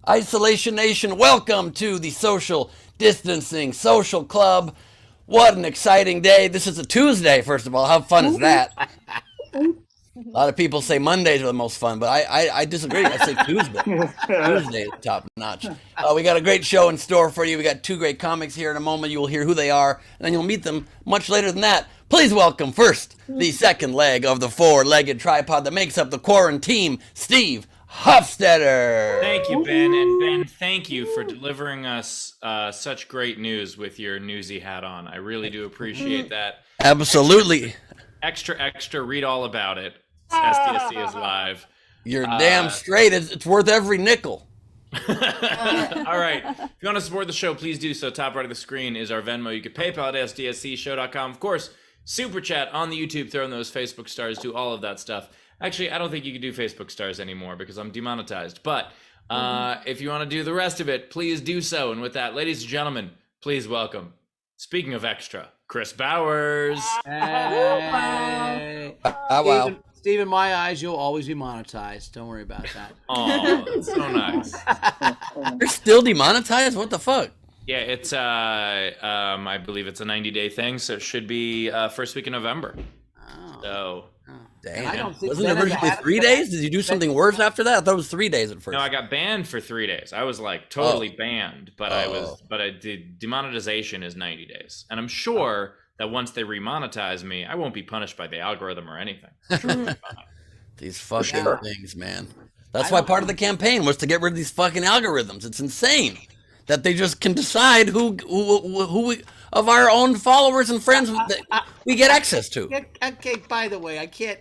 Isolation Nation, welcome to the Social Distancing Social Club. What an exciting day. This is a Tuesday, first of all. How fun is that? A lot of people say Mondays are the most fun, but I disagree. I say Tuesday. Tuesday is top notch. We got a great show in store for you. We got two great comics here in a moment. You will hear who they are, and then you'll meet them much later than that. Please welcome first the second leg of the four-legged tripod that makes up the quarantine, Steve Hofstetter. Thank you, Ben. And Ben, thank you for delivering us such great news with your newsy hat on. I really do appreciate that. Absolutely. Extra, read all about it. SDSC is live. You're damn straight. It's worth every nickel. All right. If you want to support the show, please do so. Top right of the screen is our Venmo. You can PayPal at sdscshow.com. Of course, Super Chat on the YouTube, throw in those Facebook stars, do all of that stuff. Actually, I don't think you can do Facebook stars anymore because I'm demonetized. But if you want to do the rest of it, please do so. And with that, ladies and gentlemen, please welcome, speaking of extra, Chris Bowers. Hey. Wow. Steve, in my eyes, you'll always be monetized. Don't worry about that. Oh, that's so nice. You're still demonetized? What the fuck? Yeah, it's I believe it's a 90-day thing, so it should be first week in November. Oh. So Damn. I don't think Wasn't it Ben originally has- 3 days? Did you do something worse after that? I thought it was 3 days at first. no, I got banned for 3 days. I was like totally banned, but I did demonetization is 90 days. And I'm sure that once they remonetize me, I won't be punished by the algorithm or anything. I'm sure it'll be fine. These fucking things, man. That's why part of the campaign was to get rid of these fucking algorithms. It's insane that they just can decide who we, of our own followers and friends that we get access to. Okay, by the way, I can't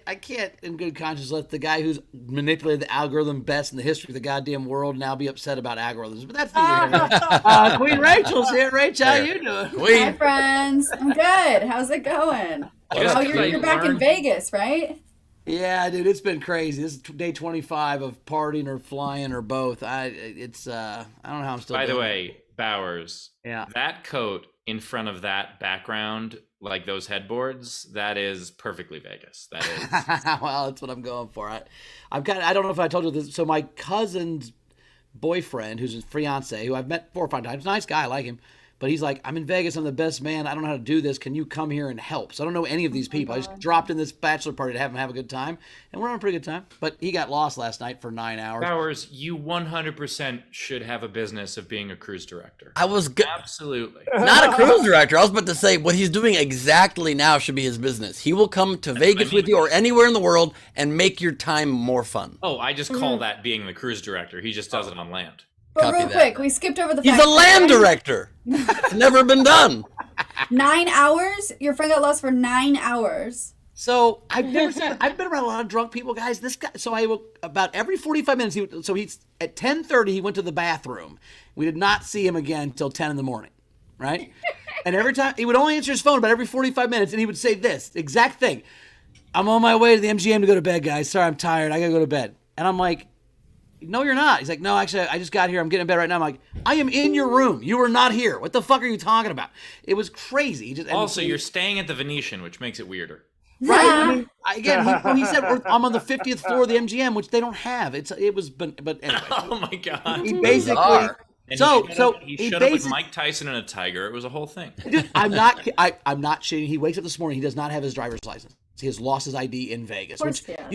in good conscience let the guy who's manipulated the algorithm best in the history of the goddamn world now be upset about algorithms. But that's neither. Queen Rachel's here. Rachel, how you doing? Hi, friends. I'm good. How's it going? Just Oh, 'cause you're back in learned- Vegas, right? Yeah, dude, it's been crazy. This is day 25 of partying or flying or both. I don't know how I'm still. By the doing way, Bowers, Yeah. that coat in front of that background, like those headboards, that is perfectly Vegas. That is. Well, that's what I'm going for. I don't know if I told you this. So my cousin's boyfriend, who's his fiance, who I've met 4 or 5 times, nice guy, I like him. But he's like, I'm in Vegas, I'm the best man, I don't know how to do this, can you come here and help? So I don't know any of these people. I just dropped in this bachelor party to have him have a good time, and we're having a pretty good time. But he got lost last night for 9 hours. Bowers, you 100% should have a business of being a cruise director. I was Absolutely. not a cruise director. I was about to say what he's doing exactly now should be his business. He will come to Vegas with you or anywhere in the world and make your time more fun. Oh, I just call that being the cruise director. He just does it on land. But Copy real that. quick, we skipped over the He's fact a land that director. It's never been done. 9 hours? Your friend got lost for 9 hours. So I've been around a lot of drunk people, guys. This guy, so I will about every 45 minutes. He's at 10:30. He went to the bathroom. We did not see him again until 10 in the morning, right? And every time he would only answer his phone about every 45 minutes, and he would say this exact thing: "I'm on my way to the MGM to go to bed, guys. Sorry, I'm tired. I gotta go to bed." And I'm like, "No, you're not." He's like, "No, actually, I just got here. I'm getting in bed right now." I'm like, "I am in your room. You are not here. What the fuck are you talking about?" It was crazy. He just, and Also, you're staying at the Venetian, which makes it weirder. right. I mean, again, he said I'm on the 50th floor of the MGM, which they don't have. But anyway, Oh my god. he basically. Bizarre. And He he showed up with basically. Mike Tyson and a tiger. It was a whole thing. I'm not shitting. He wakes up this morning. He does not have his driver's license. He has lost his ID in Vegas, Of course which he has.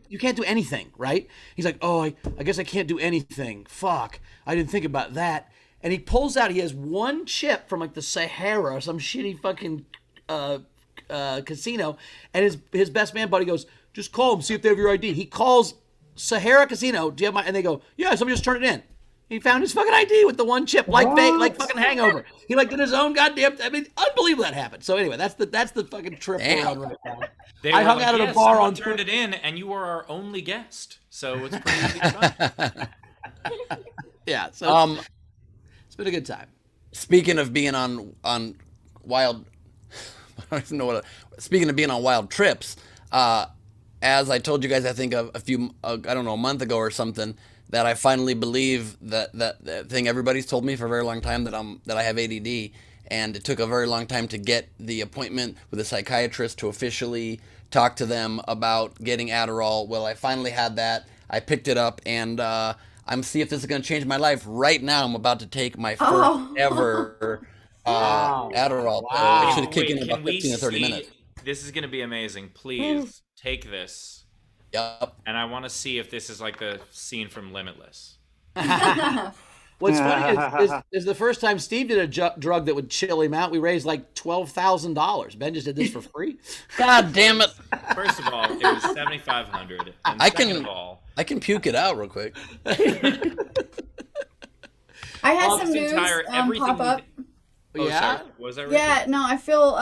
you can't do anything, right? He's like, "Oh, I guess I can't do anything. Fuck, I didn't think about that." And he pulls out. He has one chip from like the Sahara, some shitty fucking casino, and his best man buddy goes, "Just call him, see if they have your ID." He calls Sahara Casino. "Do you have my?" And they go, "Yeah, somebody just turn it in." He found his fucking ID with the one chip, like fucking Hangover. He like did his own goddamn. I mean, unbelievable that happened. So anyway, that's the fucking trip we're on right now. They I were hung like, out at a "Yes, bar someone on turned it in, and you were our only guest, so it's pretty fun." Yeah, so it's been a good time. Speaking of being on wild, I don't even know what. Speaking of being on wild trips, as I told you guys, I think I don't know, a month ago or something, that I finally believe that thing everybody's told me for a very long time that I have ADD, and it took a very long time to get the appointment with a psychiatrist to officially talk to them about getting Adderall. Well, I finally had that. I picked it up, and I'm see if this is going to change my life. Right now, I'm about to take my first ever Adderall. Wow. It should kick in Wait, about can we 15 or 30 see? minutes. This is going to be amazing. Please take this, Yep. and I want to see if this is like the scene from Limitless. What's funny is the first time Steve did a drug that would chill him out, we raised like $12,000. Ben just did this for free. God damn it! First of all, it was $7,500. And I second can of all, I can puke it out real quick. I had almost some news everything pop up. Oh, Yeah? sorry. Was that right? Yeah, no, I feel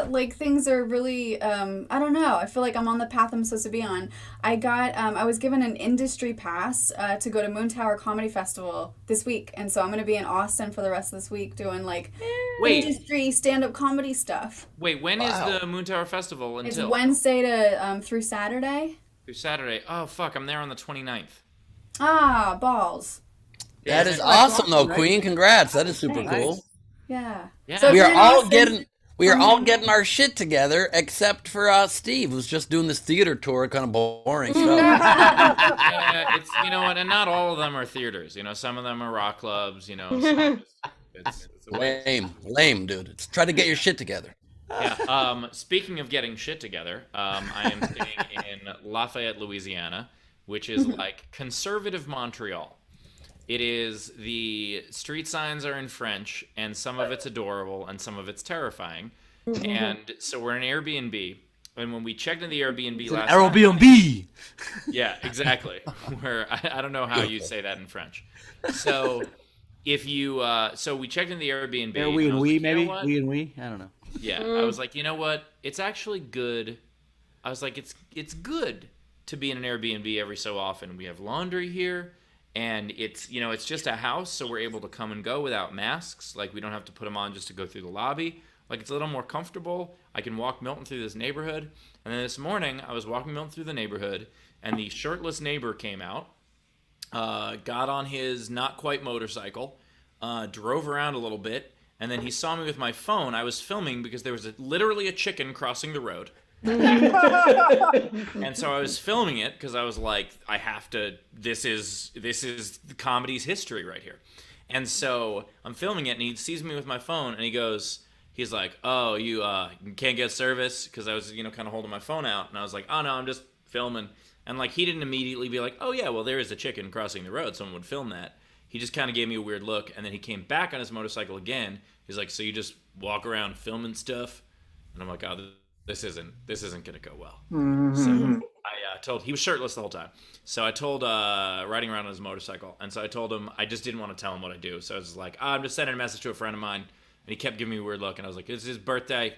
like things are really, I don't know. I feel like I'm on the path I'm supposed to be on. I was given an industry pass to go to Moon Tower Comedy Festival this week. And so I'm going to be in Austin for the rest of this week doing like industry stand-up comedy stuff. Wait, when is the Moon Tower Festival It's until? Wednesday to through Saturday. Through Saturday. Oh, fuck. I'm there on the 29th. Ah, balls. That is awesome, though, Queen. Congrats. That is super cool. Yeah. Yeah. So if We you're are in all Austin- getting our shit together, except for Steve, who's just doing this theater tour, kind of boring stuff. Yeah, it's, you know what, and not all of them are theaters. You know, some of them are rock clubs, you know. So it's a way. Lame, dude. Try to get your shit together. Yeah. Speaking of getting shit together, I am staying in Lafayette, Louisiana, which is like conservative Montreal. It is, the street signs are in French, and some of it's adorable, and some of it's terrifying. And so we're in an Airbnb, and when we checked in the Airbnb last night, Airbnb. yeah, exactly. Where I don't know how you say that in French. So if you, so we checked in the Airbnb. Are we and I and was we, like, you know maybe? what? We and we? I don't know. Yeah, I was like, you know what? It's actually good. I was like, it's good to be in an Airbnb every so often. We have laundry here, and it's, you know, it's just a house, so we're able to come and go without masks. Like, we don't have to put them on just to go through the lobby. Like, it's a little more comfortable. I can walk Milton through this neighborhood. And then this morning, I was walking Milton through the neighborhood, and the shirtless neighbor came out, got on his not quite motorcycle, drove around a little bit, and then he saw me with my phone. I was filming because there was literally a chicken crossing the road. And so I was filming it because I was like, I have to, this is the comedy's history right here. And so I'm filming it, and he sees me with my phone, and he's like, oh, you can't get service? Because I was, you know, kind of holding my phone out, and I was like, oh no, I'm just filming. And like, he didn't immediately be like, oh yeah, well, there is a chicken crossing the road, someone would film that. He just kind of gave me a weird look, and then he came back on his motorcycle again. He's like, so you just walk around filming stuff? And I'm like, oh, this isn't gonna go well. So I told, he was shirtless the whole time. So I told, riding around on his motorcycle, and so I told him I just didn't want to tell him what I do. So I was like, I'm just sending a message to a friend of mine, and he kept giving me a weird look, and I was like, it's his birthday.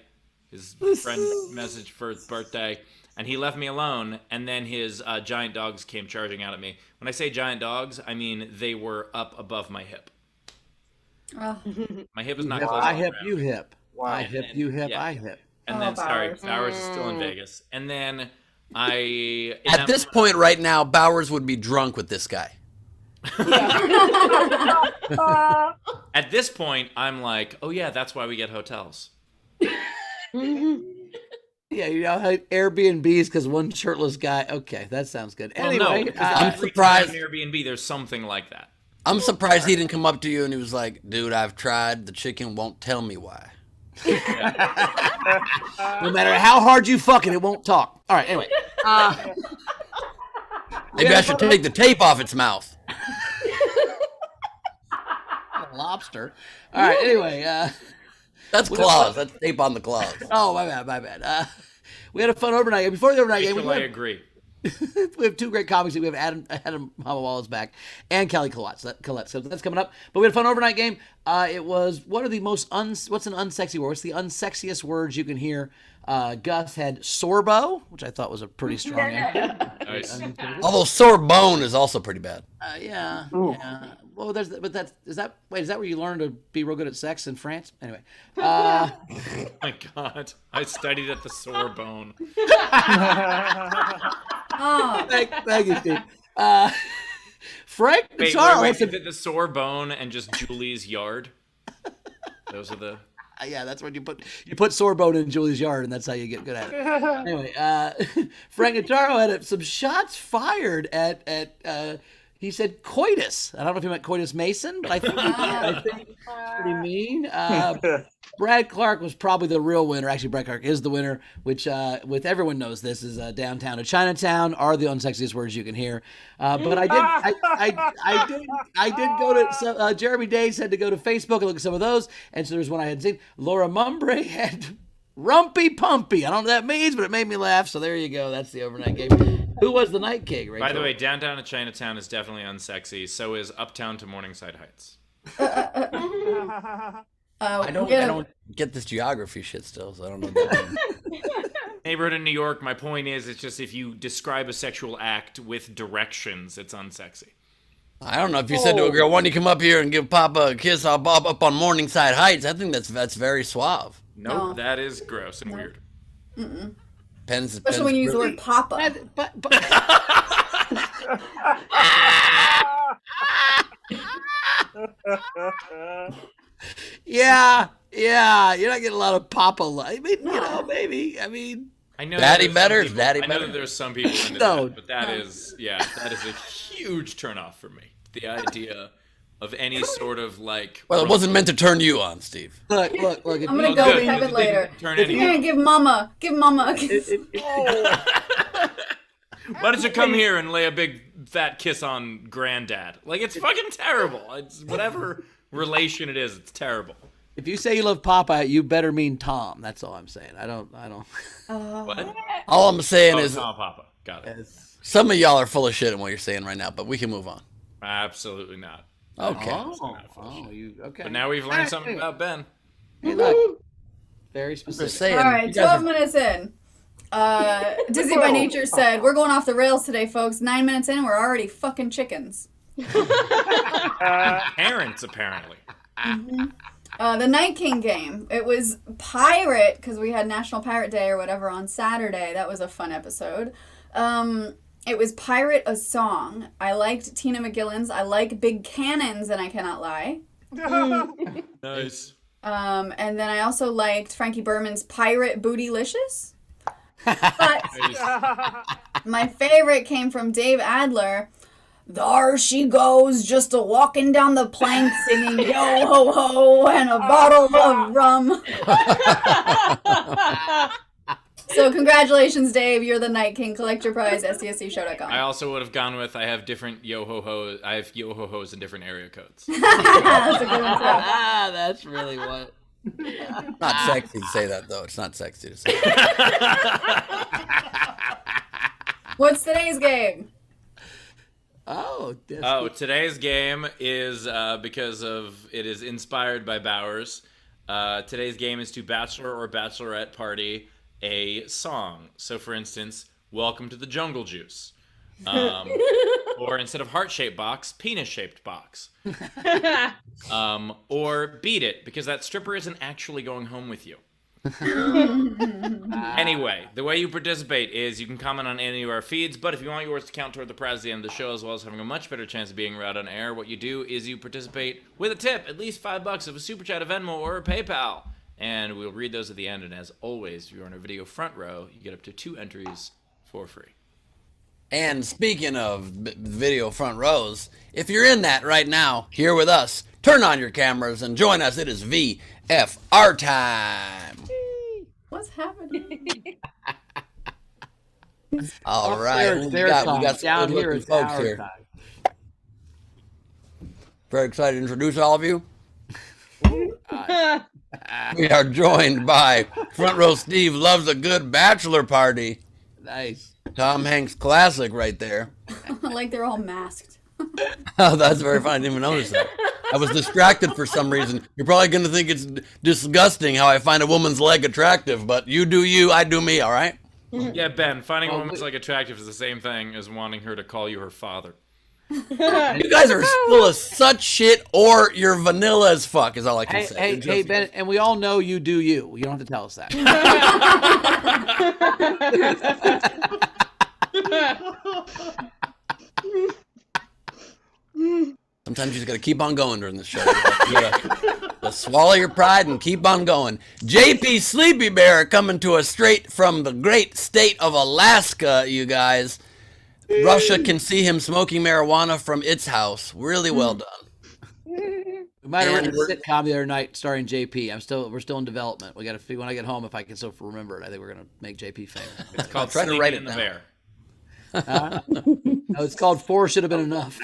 His friend messaged for his birthday, and he left me alone. And then his giant dogs came charging out at me. When I say giant dogs, I mean they were up above my hip. Oh. My hip is not Hip, close. I to the hip, ground. you hip. Wow. I hip, you hip, Yeah. I hip. And then, Bowers. Bowers is still in Vegas. And then I... At this point right now, Bowers would be drunk with this guy. At this point, I'm like, oh yeah, that's why we get hotels. Yeah, you know, Airbnbs because one shirtless guy. Okay, that sounds good. Well, Anyway, no, I'm every surprised- time Airbnb, there's something like that. I'm surprised he didn't come up to you and he was like, dude, I've tried. The chicken won't tell me why. no matter how hard you fuck it won't talk. All right, anyway. Maybe I should take the tape off its mouth. Lobster. All right, anyway. That's claws. That's tape on the claws. Oh, my bad. We had a fun overnight game. Before the overnight game, Rachel, I agree. we have two great comics. We have Adam Mamawala's back and Kelly Collette. So that's coming up. But we had a fun overnight game. It was, what's an unsexy word? What's the unsexiest words you can hear? Gus had sorbo, which I thought was a pretty strong answer. Nice. Although sore bone is also pretty bad. Yeah. Well, is that where you learn to be real good at sex in France? Anyway. Oh my God. I studied at the Sorbonne. Oh. Thank you, Steve. Frank Wait, Charles. is it the Sorbonne and just Julie's Yard? Those are the... Yeah, that's when you put Sorbonne in Julie's yard, and that's how you get good at it. Anyway, Frank Guittaro had some shots fired at He said coitus. I don't know if he meant coitus Mason, but I think it's pretty mean. Brad Clark was probably the real winner. Actually, Brad Clark is the winner, which with everyone knows this is downtown to Chinatown are the unsexiest words you can hear. But I did go to Jeremy Day said to go to Facebook and look at some of those, and so there's one I had seen. Laura Mumbre had Rumpy Pumpy. I don't know what that means, but it made me laugh. So there you go. That's the overnight game. Who was the night king, Rachel? By the way, downtown to Chinatown is definitely unsexy. So is uptown to Morningside Heights. I don't get this geography shit still, so I don't know. Neighborhood in New York. My point is, it's just if you describe a sexual act with directions, it's unsexy. I don't know if you said to a girl, "Why don't you come up here and give Papa a kiss up on Morningside Heights?" I think that's very suave. Nope, that is gross and weird. Especially when you use the word Papa. Yeah, you're not getting a lot of Papa love. I mean, maybe. I know Daddy better. I know that there's some people into that, but that is a huge turnoff for me. The idea of any sort of like. Well, it wasn't meant to turn you on, Steve. Look. I'm gonna go with Kevin later. You're gonna give Mama a kiss. Why don't you come here and lay a big fat kiss on Granddad? Like, it's fucking terrible. It's whatever relation it is. It's terrible. If you say you love Papa, you better mean Tom. That's all I'm saying. I don't. What? All I'm saying is, Tom Papa. Got it. some of y'all are full of shit in what you're saying right now, but we can move on. Absolutely not. Okay. Okay. But now we've learned something about Ben. Hey, look. Very specific. Just saying. All right, 12 minutes in. Dizzy by Nature said, "We're going off the rails today, folks. 9 minutes in, we're already fucking chickens." Parents, apparently. The Night King game. It was pirate, because we had National Pirate Day or whatever on Saturday. That was a fun episode. It was Pirate a Song. I liked Tina McGillen's. I like Big Cannons, and I cannot lie. Nice. And then I also liked Frankie Berman's Pirate Bootylicious. But my favorite came from Dave Adler. "There she goes, just a walking down the plank singing yo ho ho and a bottle of rum." So congratulations, Dave. You're the Night King. Collect your prize, sdscshow.com. I also would have gone with I have different yo-ho-hos. I have yo-ho-hos in different area codes. That's a good one, too. That's really what. Not sexy to say that, though. It's not sexy to say What's today's game? Today's game is because of it is inspired by Bowers. Today's game is to bachelor or bachelorette party a song. So, for instance, "Welcome to the Jungle Juice," or instead of heart-shaped box, penis-shaped box, or "Beat It," because that stripper isn't actually going home with you. Anyway, the way you participate is you can comment on any of our feeds, but if you want yours to count toward the prize at the end of the show, as well as having a much better chance of being read on air, what you do is you participate with a tip, at least $5 of a Super Chat, a Venmo, or a PayPal, and we'll read those at the end. And as always, if you're on our video front row, you get up to 2 entries for free. And speaking of video front rows, if you're in that right now, here with us, turn on your cameras and join us. It is VFR time. What's happening? All right, we got some good-looking folks here. Time. Very excited to introduce all of you. We are joined by Front Row Steve loves a good bachelor party. Nice. Tom Hanks classic right there. Like they're all masked. Oh, that's very funny. I didn't even notice that. I was distracted for some reason. You're probably going to think it's disgusting how I find a woman's leg attractive, but you do you, I do me, all right? Yeah, Ben, finding a woman's leg attractive is the same thing as wanting her to call you her father. You guys are full of such shit, or you're vanilla as fuck, is all I can say. Hey, Ben, and we all know you do you. You don't have to tell us that. Sometimes you just got to keep on going during this show. You gotta swallow your pride and keep on going. JP Sleepy Bear coming to us straight from the great state of Alaska, you guys. Russia can see him smoking marijuana from its house. Really well done. We might have written a sitcom the other night starring JP. We're still in development. We got to figure when I get home if I can still remember it. I think we're gonna make JP famous. It's called try to Sleeping write in it the down. Bear. No, it's called Four Should Have Been Enough.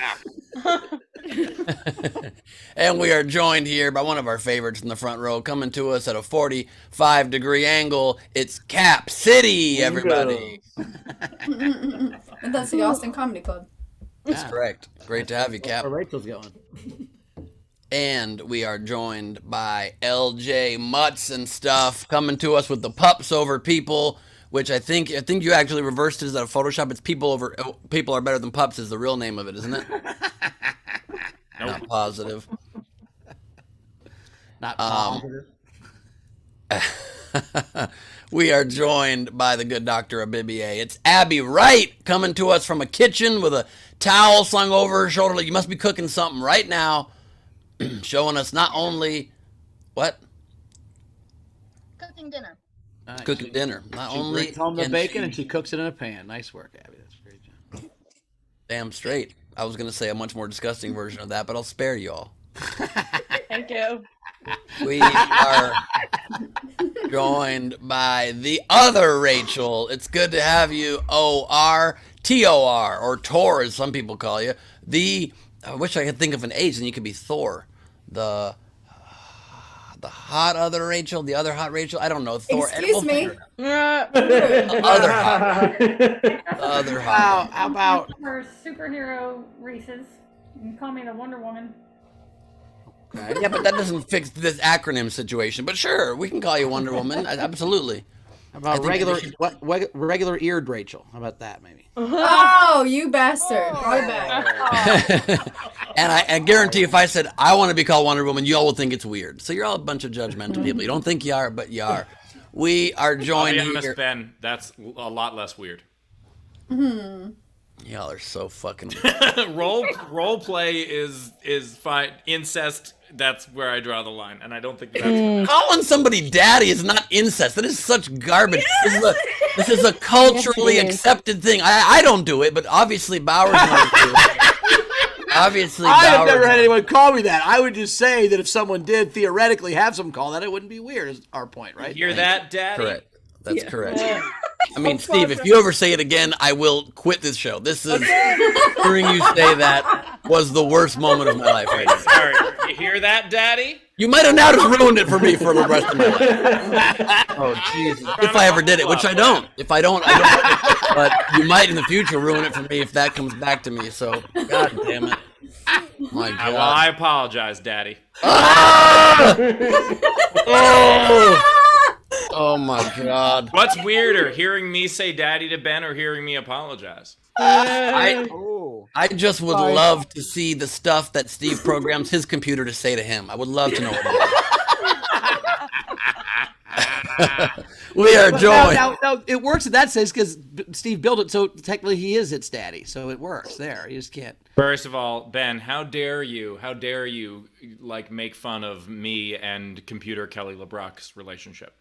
And we are joined here by one of our favorites in the front row, coming to us at a 45-degree angle. It's Cap City, everybody. And that's the Austin Comedy Club. That's correct. Great to have you, Cap. Where Rachel's going. And we are joined by LJ Mutts and stuff, coming to us with the pups over people, which I think you actually reversed it. Is that a Photoshop? It's people are better than pups is the real name of it, isn't it? Not positive. Not positive. We are joined by the good Dr. Abibier. It's Abby Wright coming to us from a kitchen with a towel slung over her shoulder. Like you must be cooking something right now. Showing us not only what? Cooking dinner. Nice. Cooking dinner. Not She only brings home the can bacon she- and she cooks it in a pan. Nice work, Abby. That's a great job. Damn straight. I was going to say a much more disgusting version of that, but I'll spare you all. Thank you. We are joined by the other Rachel. It's good to have you, O-R-T-O-R, or Tor, as some people call you. I wish I could think of an H, and you could be Thor. The hot other Rachel, the other hot Rachel. I don't know. Thor. Excuse me. The other hot. The other hot. How about For superhero races, you can call me the Wonder Woman. Yeah, but that doesn't fix this acronym situation. But sure, we can call you Wonder Woman. Absolutely. How about think regular we should- regular eared Rachel? How about that maybe? Oh, you bastard. Throw it back. And I guarantee if I said I want to be called Wonder Woman, you all would think it's weird. So you're all a bunch of judgmental people. You don't think you are, but you are. We are I'll joined be honest, here. Ben. That's a lot less weird. Y'all are so fucking. Role play is fine. Incest, that's where I draw the line, and I don't think that's. Calling somebody daddy is not incest. That is such garbage. This is a culturally Yes, it is. accepted thing. I don't do it, but obviously Bowers knows do it. Obviously, I have Bowers never had knows. anyone call me that. I would just say that if someone did theoretically have some call that, it wouldn't be weird. Is our point, right? Hear that, Daddy? Correct. That's correct. I mean, Steve, if you ever say it again, I will quit this show. This is hearing you say that was the worst moment of my life right now. Sorry. You hear that, Daddy? You might have now just ruined it for me for the rest of my life. Oh, Jesus. If I ever did it, which I don't. If I don't, I don't. But you might in the future ruin it for me if that comes back to me. So, God damn it. My Well, God. I apologize, Daddy. Oh, my God. What's weirder, hearing me say Daddy to Ben or hearing me apologize? I Oh. just would love to see the stuff that Steve programs his computer to say to him. I would love to know what it is. We are joined. Now, it works in that sense because Steve built it, so technically he is its daddy. So it works there. You just can't. First of all, Ben, how dare you, like, make fun of me and computer Kelly LeBrock's relationship?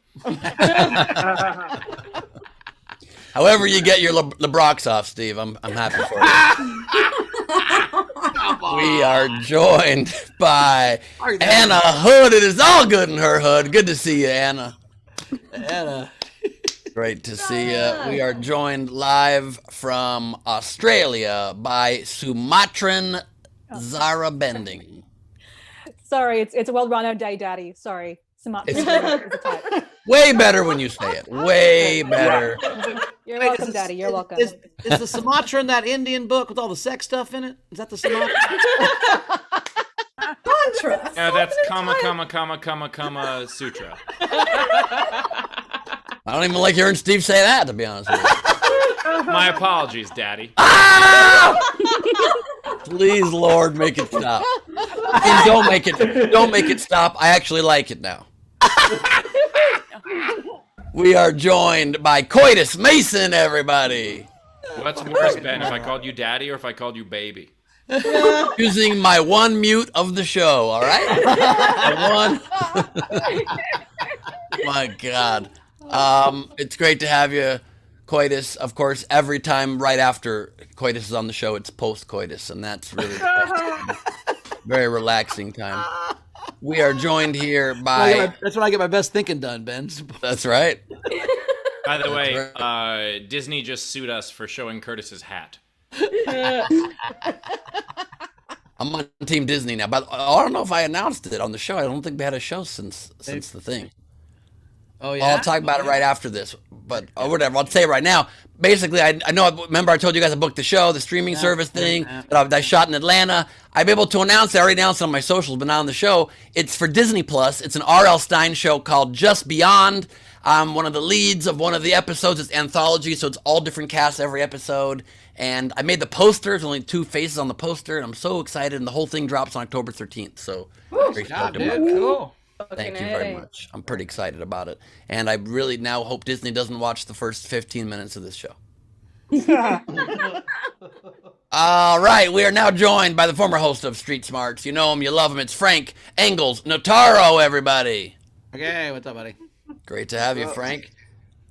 However you get your LeBrox off, Steve, I'm happy for you. We are joined by Anna Hood. It is all good in her hood. Good to see you, Anna. Great to see you. We are joined live from Australia by Sumatran Zara Bending. Sorry, it's a well-run-out day, Daddy. Sorry. Sumatra is a type. Way better when you say it. Way better. You're welcome, Daddy. You're welcome. Is the Sumatran that Indian book with all the sex stuff in it? Is that the Sumatran? Contrast. Yeah, that's comma sutra. I don't even like hearing Steve say that, to be honest with you. My apologies, Daddy. Please, Lord, make it stop. And don't make it stop. I actually like it now. We are joined by Coitus Mason, everybody. What's worse, Ben, if I called you Daddy or if I called you Baby? Using my one mute of the show, all right? My God. It's great to have you, coitus, of course, every time right after coitus is on the show, it's post-coitus, and that's really very relaxing time. We are joined here by... That's when I get my best thinking done, Ben. That's right. By the way, Disney just sued us for showing Curtis's hat. I'm on Team Disney now, but I don't know if I announced it on the show. I don't think we had a show since the thing. Oh yeah. I'll talk about it right after this, but or whatever. I'll say it right now. Basically, I know. Remember, I told you guys I booked the show, the streaming service thing that I shot in Atlanta. I'm able to announce. I already announced it on my socials, but not on the show. It's for Disney Plus. It's an R.L. Stine show called Just Beyond. I'm one of the leads of one of the episodes. It's anthology, so it's all different casts every episode. And I made the poster. There's only 2 faces on the poster, and I'm so excited. And the whole thing drops on October 13th. So, Good job, dude. Cool. Thank you very much. I'm pretty excited about it. And I really now hope Disney doesn't watch the first 15 minutes of this show. All right, we are now joined by the former host of Street Smarts. You know him, you love him. It's Frank Engels Notaro, everybody. Okay, what's up, buddy? Great to have you, Frank.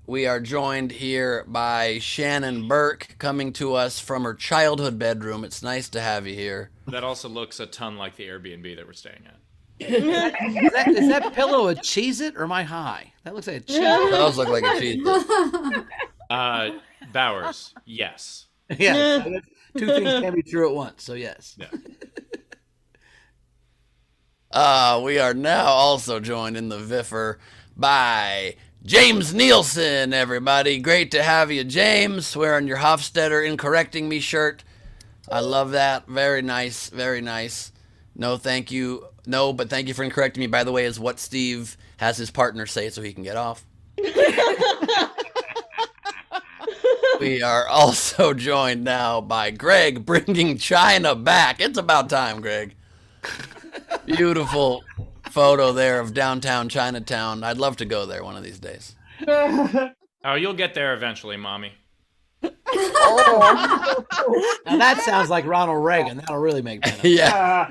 We are joined here by Shannon Burke, coming to us from her childhood bedroom. It's nice to have you here. That also looks a ton like the Airbnb that we're staying at. Is that pillow a Cheez-It or am I high? That looks like a Cheez-It. It does look like a cheese. Bowers, yes. Yeah. 2 things can be true at once, so yes. Yeah. We are now also joined in the Viffer by James Nielsen, everybody. Great to have you, James. Wearing your Hofstetter Incorrecting Me shirt. I love that. Very nice. Very nice. No, thank you. No, but thank you for correcting me, by the way, is what Steve has his partner say so he can get off. We are also joined now by Greg, bringing China back. It's about time, Greg. Beautiful photo there of downtown Chinatown. I'd love to go there one of these days. Oh, you'll get there eventually, Mommy. Now that sounds like Ronald Reagan. That'll really make sense. Yeah.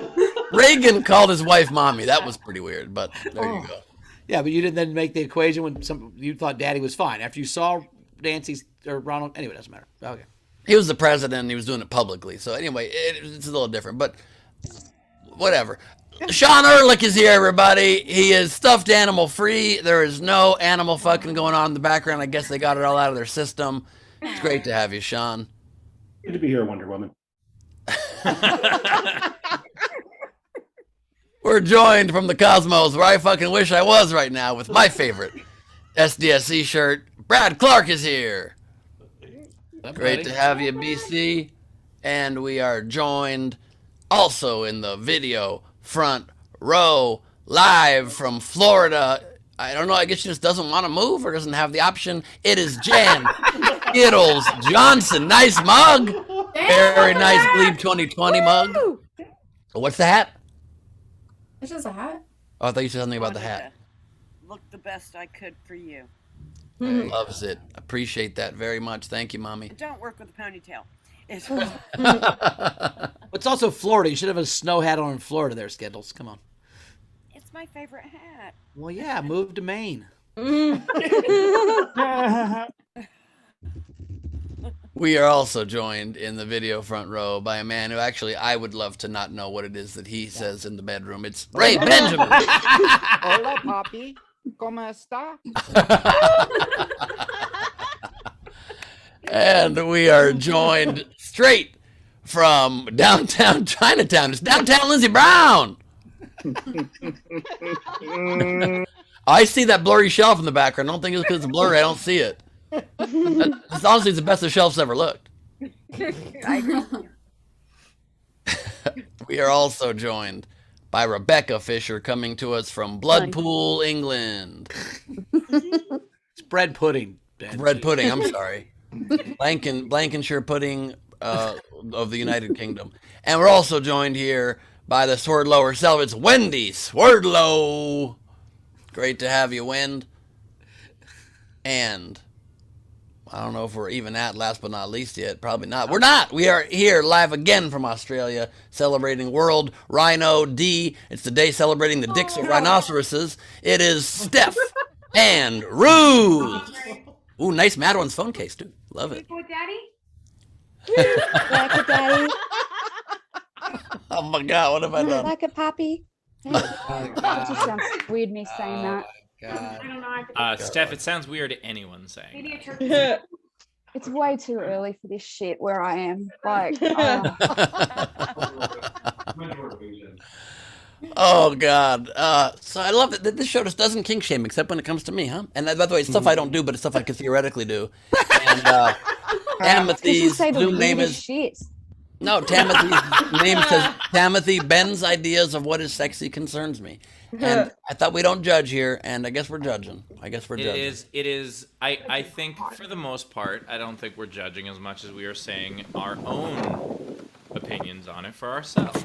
Reagan called his wife Mommy. That was pretty weird, but there you go. Yeah, but you didn't then make the equation when you thought Daddy was fine. After you saw Nancy's or Ronald, anyway, it doesn't matter. Okay. He was the president and he was doing it publicly. So anyway, it's a little different, but whatever. Sean Ehrlich is here, everybody. He is stuffed animal free. There is no animal fucking going on in the background. I guess they got it all out of their system. It's great to have you, Sean. Good to be here, Wonder Woman. We're joined from the cosmos, where I fucking wish I was right now, with my favorite SDSC shirt. Brad Clark is here. Great to have you, BC. And we are joined also in the video front row, live from Florida. I don't know, I guess she just doesn't want to move or doesn't have the option. It is Jan Skittles Johnson. Nice mug. Very nice Glebe 2020 mug. What's the hat? It's just a hat. Oh, I thought you said something about the hat. Look the best I could for you. Loves it. Appreciate that very much. Thank you, Mommy. Don't work with a ponytail. It's It's also Florida. You should have a snow hat on in Florida there, Skittles. Come on. it's my favorite hat. Well, yeah, move to Maine. We are also joined in the video front row by a man who actually I would love to not know what it is that he says in the bedroom. It's Ray Benjamin. Hola, papi. ¿Cómo está? And we are joined straight from downtown Chinatown. It's downtown Lindsey Brown. I see that blurry shelf in the background. I don't think it's because it's blurry. I don't see it. It's honestly the best the shelf's ever looked. I agree. We are also joined by Rebecca Fisher, coming to us from Bloodpool, England. It's bread pudding. Ben. Bread pudding, I'm sorry. Blankenshire pudding of the United Kingdom. And we're also joined here by the Swordlow herself. It's Wendy Swordlow. Great to have you, Wend. And I don't know if we're even at last but not least yet. Probably not. We're not. We are here live again from Australia, celebrating World Rhino D. It's the day celebrating the dicks of rhinoceroses. It is Steph and Ruth. Ooh, nice Madeline's phone case, too. Love it. Sweet boy daddy? Like a daddy, Oh my God, what have I done? like a puppy. Oh, It just God. sounds weird me saying that. God. I don't know. I have to Steph, it sounds weird to anyone saying maybe a that. turkey. It's way too early for this shit where I am. Like, Oh God. So I love it that this show just doesn't kink shame except when it comes to me, huh? And by the way, it's stuff I don't do, but it's stuff I could theoretically do. And you Tamothy's say the Zoom name weirdest is shit. no. Tamothy's name says Tamothy. Ben's ideas of what is sexy concerns me. And I thought we don't judge here, and I guess we're judging. It is. I think for the most part, I don't think we're judging as much as we are saying our own opinions on it for ourselves.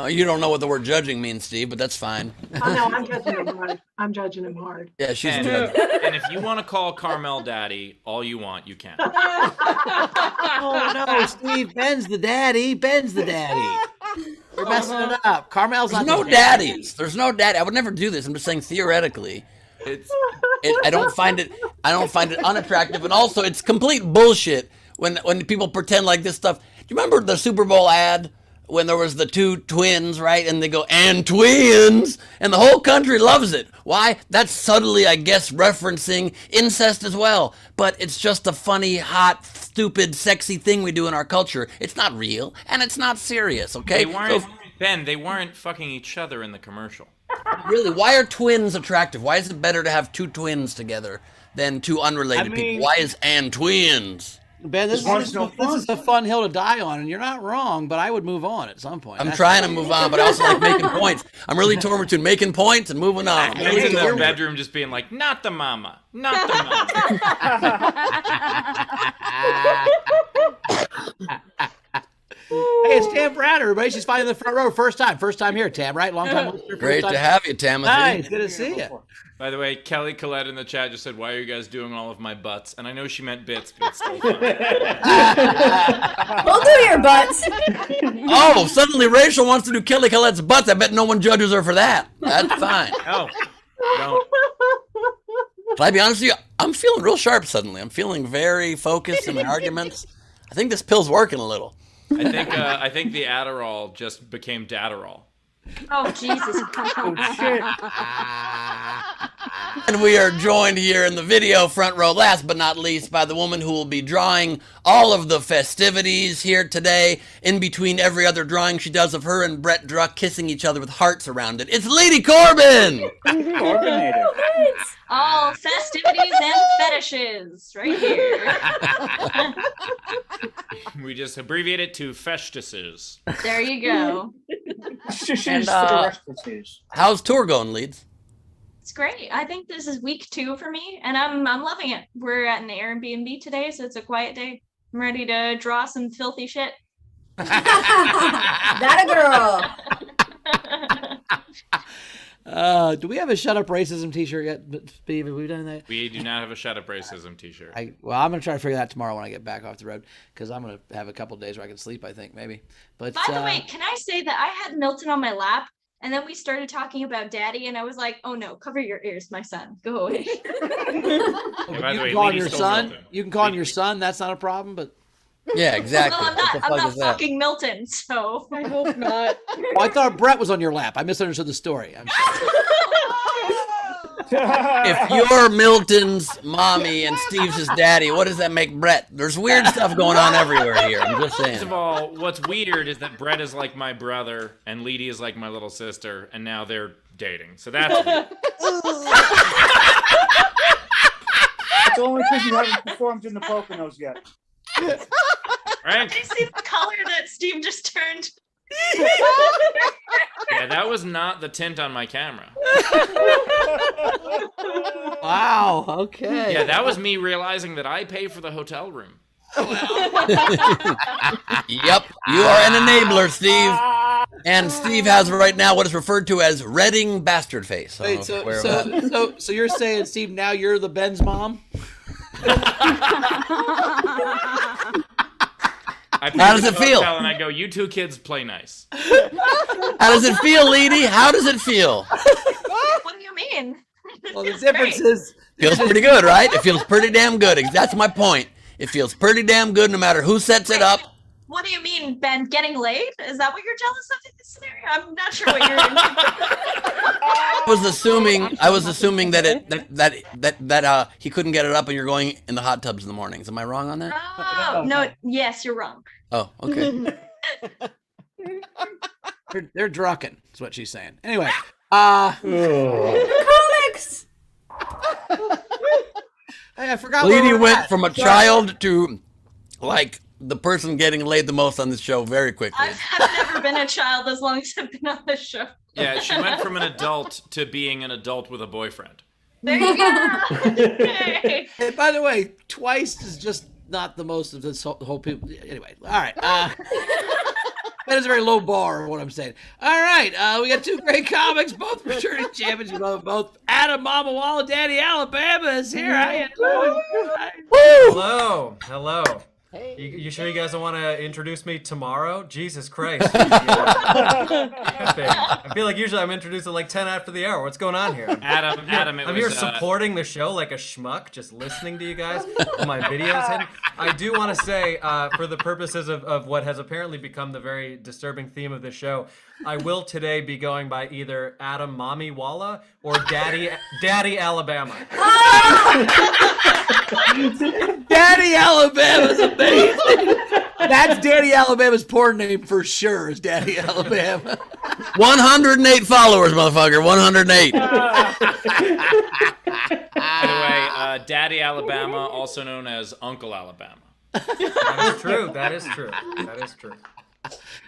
You don't know what the word judging means, Steve, but that's fine. Oh no, I'm judging him hard. I'm judging him hard. Yeah, she's And, judging. and if you want to call Carmel daddy all you want, you can. Oh no, Steve, Ben's the daddy. Ben's the daddy. You're messing it up. Carmel's There's not no the daddy. daddies. There's no daddy. I would never do this. I'm just saying theoretically. It's I don't find it unattractive, and also it's complete bullshit when people pretend like this stuff. Do you remember the Super Bowl ad when there was the two twins, right? And they go, "and twins," and the whole country loves it. Why? That's subtly, I guess, referencing incest as well. But it's just a funny, hot, stupid, sexy thing we do in our culture. It's not real, and it's not serious. Okay? they weren't So, Ben. They weren't fucking each other in the commercial. really, why are twins attractive? Why is it better to have two twins together than two unrelated people? Why is "and twins"? Ben, this is a fun hill to die on, and you're not wrong, but I would move on at some point. I'm trying to move on, but I also like making points. I'm really torn between making points and moving on. I'm Ben's really in the torn. bedroom just being like, not the mama, not the mama. Hey, it's Tam Brad, everybody. She's finally in the front row. First time here, Tam, right? Long time listener. First Great time. to have you, Timothy. Nice, good to see you. By the way, Kelly Collette in the chat just said, "Why are you guys doing all of my butts?" And I know she meant bits, but it's still fun. We'll do your butts. Oh, suddenly Rachel wants to do Kelly Colette's butts. I bet no one judges her for that. That's fine. No, don't. Can I be honest with you? I'm feeling real sharp suddenly. I'm feeling very focused in my arguments. I think this pill's working a little. I think the Adderall just became Datterall. Oh Jesus! Oh shit. And we are joined here in the video front row, last but not least, by the woman who will be drawing all of the festivities here today. In between every other drawing she does of her and Brett Druck kissing each other with hearts around it. It's Lady Corbin! Corbinator. All festivities and fetishes, right here. We just abbreviate it to Festices. There you go. And, how's tour going, Leeds? It's great. I think this is week 2 for me, and I'm loving it. We're at an Airbnb today, so it's a quiet day. I'm ready to draw some filthy shit. That a girl. Do we have a Shut Up Racism t-shirt yet, Steve? Have we done that? We do not have a Shut Up Racism t-shirt. I'm going to try to figure that out tomorrow when I get back off the road, because I'm going to have a couple of days where I can sleep, I think, maybe. But By the way, can I say that I had Milton on my lap, and then we started talking about daddy, and I was like, oh no, cover your ears, my son. Go away. And by the way, you can call him Lady your stole son. Milton. You can call him your son. That's not a problem, but... Yeah, exactly. Well, What the I'm fuck not is that? fucking Milton, so. I hope not. Oh, I thought Brett was on your lap. I misunderstood the story. I'm sorry. If you're Milton's mommy and Steve's his daddy, what does that make Brett? There's weird stuff going on everywhere here. I'm just First of saying. all, what's weird is that Brett is like my brother and Leedy is like my little sister, and now they're dating. So that's weird. It's only because you haven't performed in the Poconos yet. Right? I see the color that Steve just turned. Yeah, that was not the tint on my camera. Wow, okay. Yeah, that was me realizing that I pay for the hotel room. Yep, you are an enabler, Steve. And Steve has right now what is referred to as Redding bastard face. I don't Wait, know if you're aware of that. so you're saying, Steve, now you're the Ben's mom? I pay How for does the it feel? hotel And I go, you two kids play nice. How does it feel, Leedy? How does it feel? What do you mean? Well, the difference is... Feels pretty good, right? It feels pretty damn good. That's my point. It feels pretty damn good no matter who sets it up. What do you mean, Ben? Getting laid? Is that what you're jealous of in this scenario? I'm not sure what you're. I was assuming that he couldn't get it up, and you're going in the hot tubs in the mornings. Am I wrong on that? Oh no! Yes, you're wrong. Oh, okay. They're drunken, is what she's saying. Anyway, Comics. I forgot. Lady went from a child to like the person getting laid the most on this show very quickly. I've never been a child as long as I've been on this show. Yeah, she went from an adult to being an adult with a boyfriend. There you go. Hey. And by the way, twice is just not the most of this whole people. Anyway, all right. That is a very low bar of what I'm saying. All right, we got two great comics, both returning champions. Both Adam Mamawala, Daddy Alabama is here. How you doing? Hello. You sure you guys don't want to introduce me tomorrow? Jesus Christ. I feel like usually I'm introduced at like 10 after the hour. What's going on here? Adam, I'm here supporting the show like a schmuck, just listening to you guys on my videos. I do want to say, for the purposes of what has apparently become the very disturbing theme of this show, I will today be going by either Adam Mamawala or Daddy Alabama. Daddy Alabama's amazing. That's Daddy Alabama's porn name for sure, is Daddy Alabama. 108 followers, motherfucker. 108. By the way, Daddy Alabama, also known as Uncle Alabama. That is true. That is true.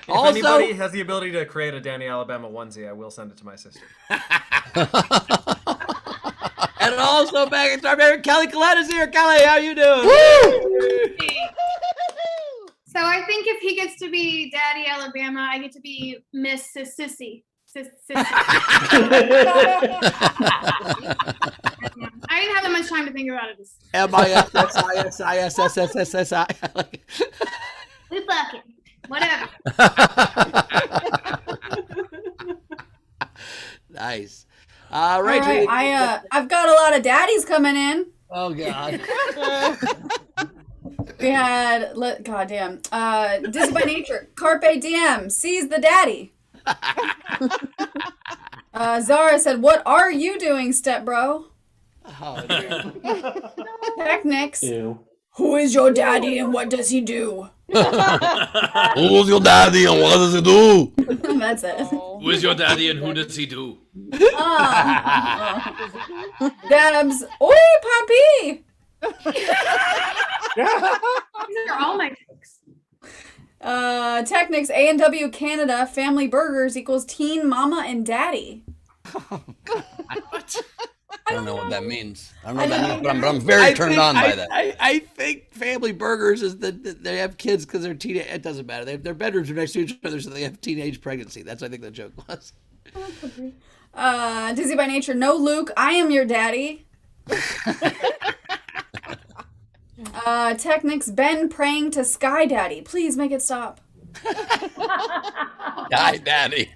If Also, anybody has the ability to create a Danny Alabama onesie, I will send it to my sister. and also back in our favorite Kelly Collette is here. Kelly, how you doing? Woo! So I think if he gets to be Daddy Alabama, I get to be Miss Sissy. I didn't have that much time to think about it. M-I-S-S-I-S-I-S-S-S-S-I. We fucking whatever. Nice. All right, I've got a lot of daddies coming in. Oh God. We had goddamn Disney by Nature, Carpe Diem, seize the daddy. Zara said, "What are you doing, step bro?" Oh, dear. Technics. Who is your daddy and what does he do? Who's your daddy and what does he do? That's it. Who is your daddy and who does he do? Dabs. Oi, papi. These are all my tricks. Technics, A&W Canada, family burgers equals teen mama and daddy. What? I don't know what that means. I don't know what that means, but I'm very turned on by that. I think family burgers is that they have kids because they're teenage. It doesn't matter. Their bedrooms are next to each other, so they have teenage pregnancy. That's what I think the joke was. Dizzy by Nature, no Luke, I am your daddy. Technics, Ben praying to Sky Daddy. Please make it stop. Sky Daddy.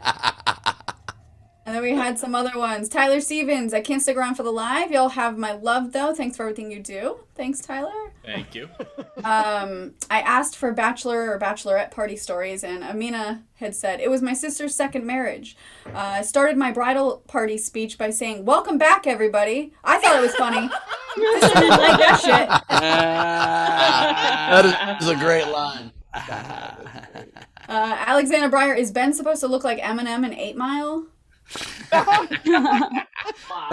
And then we had some other ones. Tyler Stevens, I can't stick around for the live. Y'all have my love, though. Thanks for everything you do. Thanks, Tyler. Thank you. I asked for bachelor or bachelorette party stories, and Amina had said, it was my sister's second marriage. I started my bridal party speech by saying, welcome back, everybody. I thought it was funny. Sister didn't like that shit. That is a great line. Alexander Breyer, is Ben supposed to look like Eminem in 8 Mile? No,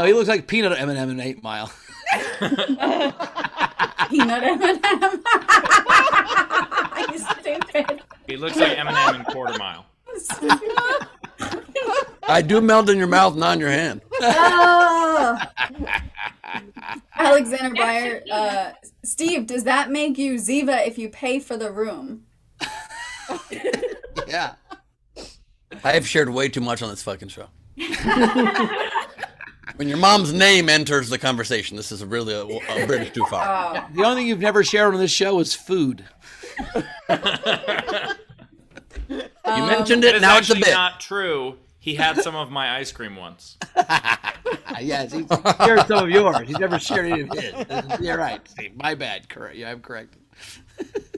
he looks like Peanut M&M in 8 Mile. Peanut M&M. You stupid. He looks like Eminem in Quarter Mile. I do melt in your mouth, not in your hand. Alexander Breyer, Steve, does that make you Ziva if you pay for the room? Yeah. I have shared way too much on this fucking show. When your mom's name enters the conversation, this is really a bridge too far. The only thing you've never shared on this show is food. You mentioned it, now it's a bit. Not true. He had some of my ice cream once. Yes, he's shared some of yours. He's never shared any of his. You're right, Steve. My bad. Correct. Yeah, I'm correct.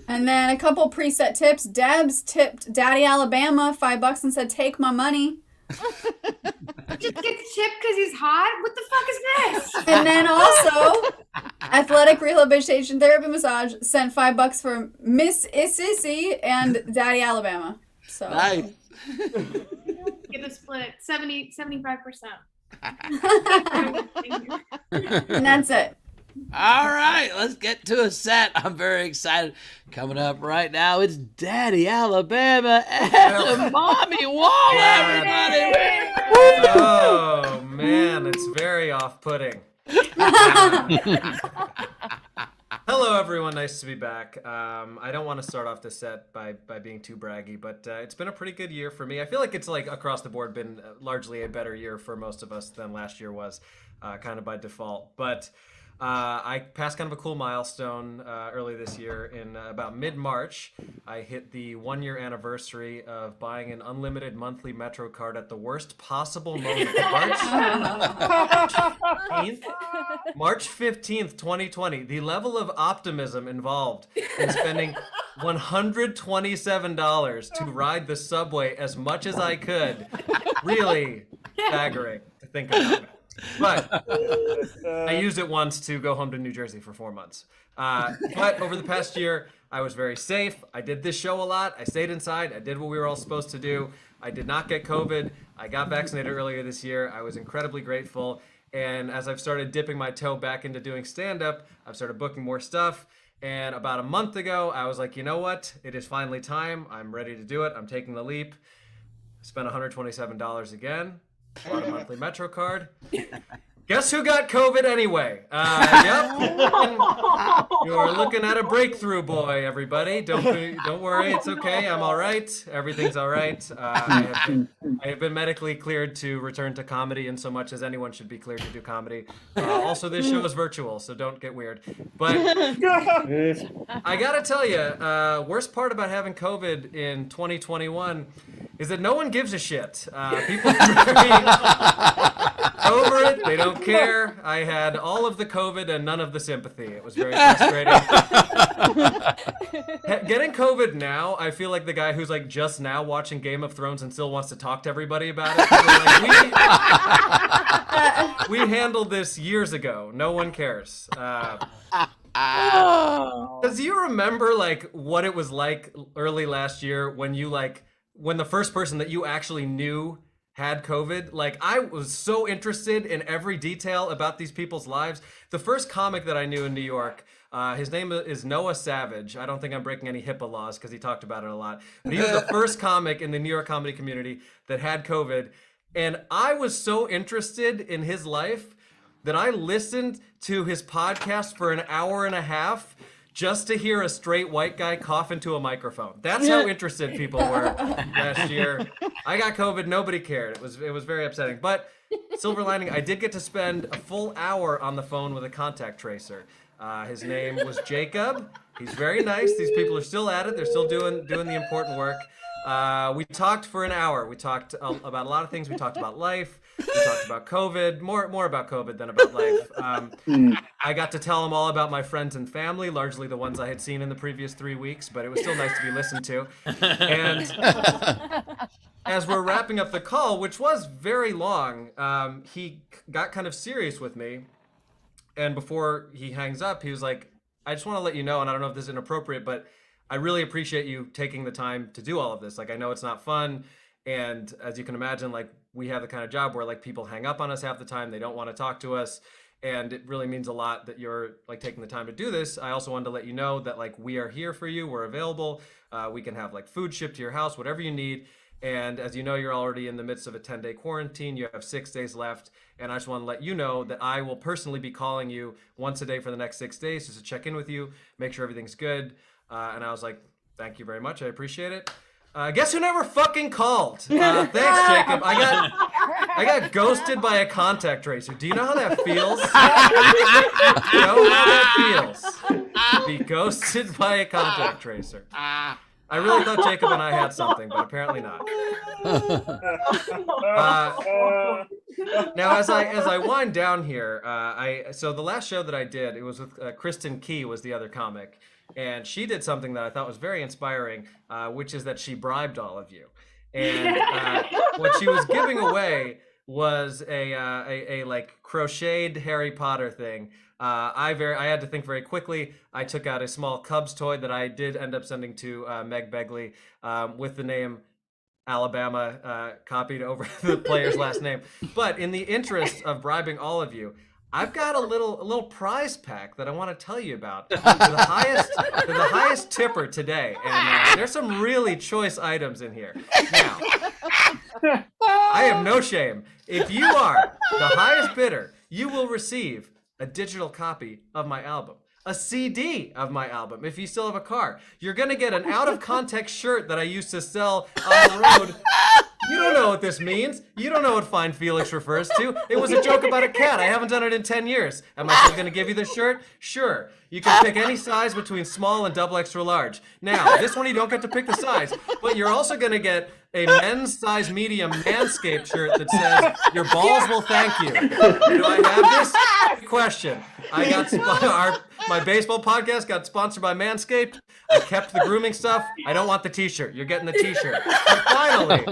And then a couple preset tips. Debs tipped Daddy Alabama $5 and said, "Take my money." Just get the chip because he's hot? What the fuck is this? And then also, Athletic Rehabilitation Therapy Massage sent $5 for Miss Ississy and Daddy Alabama. So Nice. Get a split 75%. And that's it. All right, let's get to a set. I'm very excited. Coming up right now, it's Daddy Alabama and Mommy Walla, everybody. Oh man, it's very off-putting. Hello everyone, nice to be back. I don't want to start off the set by being too braggy, but it's been a pretty good year for me. I feel like it's like across the board been largely a better year for most of us than last year was, kind of by default. But I passed kind of a cool milestone early this year. In about mid-March, I hit the 1-year anniversary of buying an unlimited monthly Metro card at the worst possible moment. March 15th, 2020. The level of optimism involved in spending $127 to ride the subway as much as I could. Really staggering to think about it. But I used it once to go home to New Jersey for 4 months. But over the past year, I was very safe. I did this show a lot. I stayed inside. I did what we were all supposed to do. I did not get COVID. I got vaccinated earlier this year. I was incredibly grateful. And as I've started dipping my toe back into doing stand-up, I've started booking more stuff. And about a month ago, I was like, you know what? It is finally time. I'm ready to do it. I'm taking the leap. Spent $127 again. Bought a monthly Metro card. Guess who got COVID anyway? Yep. You're looking at a breakthrough, boy, everybody. Don't worry. It's okay. I'm all right. Everything's all right. I have been medically cleared to return to comedy in so much as anyone should be cleared to do comedy. Also, this show is virtual, so don't get weird. But I got to tell you, worst part about having COVID in 2021 is that no one gives a shit. People are very over it. They don't care. I had all of the COVID and none of the sympathy. It was very frustrating. Getting COVID now, I feel like the guy who's like just now watching Game of Thrones and still wants to talk to everybody about it. Like, we handled this years ago. No one cares. Does you remember like what it was like early last year when when the first person that you actually knew had COVID? Like, I was so interested in every detail about these people's lives. The first comic that I knew in New York, his name is Noah Savage. I don't think I'm breaking any HIPAA laws because he talked about it a lot. But he was the first comic in the New York comedy community that had COVID. And I was so interested in his life that I listened to his podcast for an hour and a half just to hear a straight white guy cough into a microphone. That's how interested people were last year. I got COVID, nobody cared. It was very upsetting. But silver lining, I did get to spend a full hour on the phone with a contact tracer. His name was Jacob. He's very nice. These people are still at it. They're still doing the important work. We talked for an hour. We talked about a lot of things. We talked about life. We talked about COVID, more about COVID than about life. I got to tell him all about my friends and family, largely the ones I had seen in the previous 3 weeks, but it was still nice to be listened to. And as we're wrapping up the call, which was very long, he got kind of serious with me. And before he hangs up, he was like, I just want to let you know, and I don't know if this is inappropriate, but I really appreciate you taking the time to do all of this. Like, I know it's not fun. And as you can imagine, like, we have the kind of job where like people hang up on us half the time. They don't want to talk to us. And it really means a lot that you're like taking the time to do this. I also wanted to let you know that like we are here for you. We're available. We can have like food shipped to your house, whatever you need. And as you know, you're already in the midst of a 10-day quarantine. You have 6 days left. And I just want to let you know that I will personally be calling you once a day for the next 6 days just to check in with you, make sure everything's good. And I was like, thank you very much. I appreciate it. Guess who never fucking called? Thanks, Jacob. I got ghosted by a contact tracer. Do you know how that feels? You know how that feels? To be ghosted by a contact tracer. I really thought Jacob and I had something, but apparently not. Now, as I wind down here, so the last show that I did, it was with Kristen Key was the other comic, and she did something that I thought was very inspiring, which is that she bribed all of you, and what she was giving away was a like crocheted Harry Potter thing. I had to think very quickly. I took out a small Cubs toy that I did end up sending to Meg Begley with the name Alabama copied over the player's last name. But in the interest of bribing all of you, I've got a little prize pack that I want to tell you about. They're the highest tipper today, and there's some really choice items in here. Now, I have no shame. If you are the highest bidder, you will receive a digital copy of my album, a CD of my album. If you still have a car, you're gonna get an out of context shirt that I used to sell on the road. You don't know what this means. You don't know what Fine Felix refers to. It was a joke about a cat. I haven't done it in 10 years. Am I still gonna give you the shirt? Sure. You can pick any size between small and double extra large. Now, this one you don't get to pick the size, but you're also gonna get a men's size medium Manscaped shirt that says, "Your balls will thank you." Do I have this? Question. I got my baseball podcast got sponsored by Manscaped. I kept the grooming stuff. I don't want the t-shirt. You're getting the t-shirt. And finally,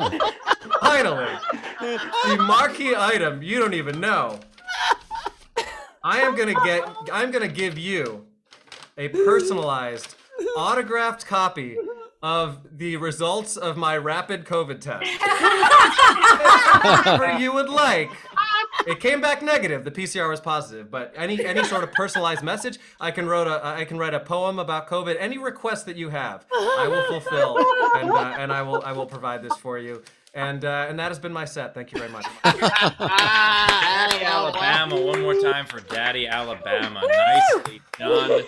the marquee item you don't even know. I'm gonna give you a personalized, autographed copy of the results of my rapid COVID test. Whatever you would like. It came back negative. The PCR was positive, but any sort of personalized message, I can write a poem about COVID. Any request that you have, I will fulfill, and I will provide this for you. And that has been my set. Thank you very much. Daddy Alabama, one more time for Daddy Alabama. Nicely done.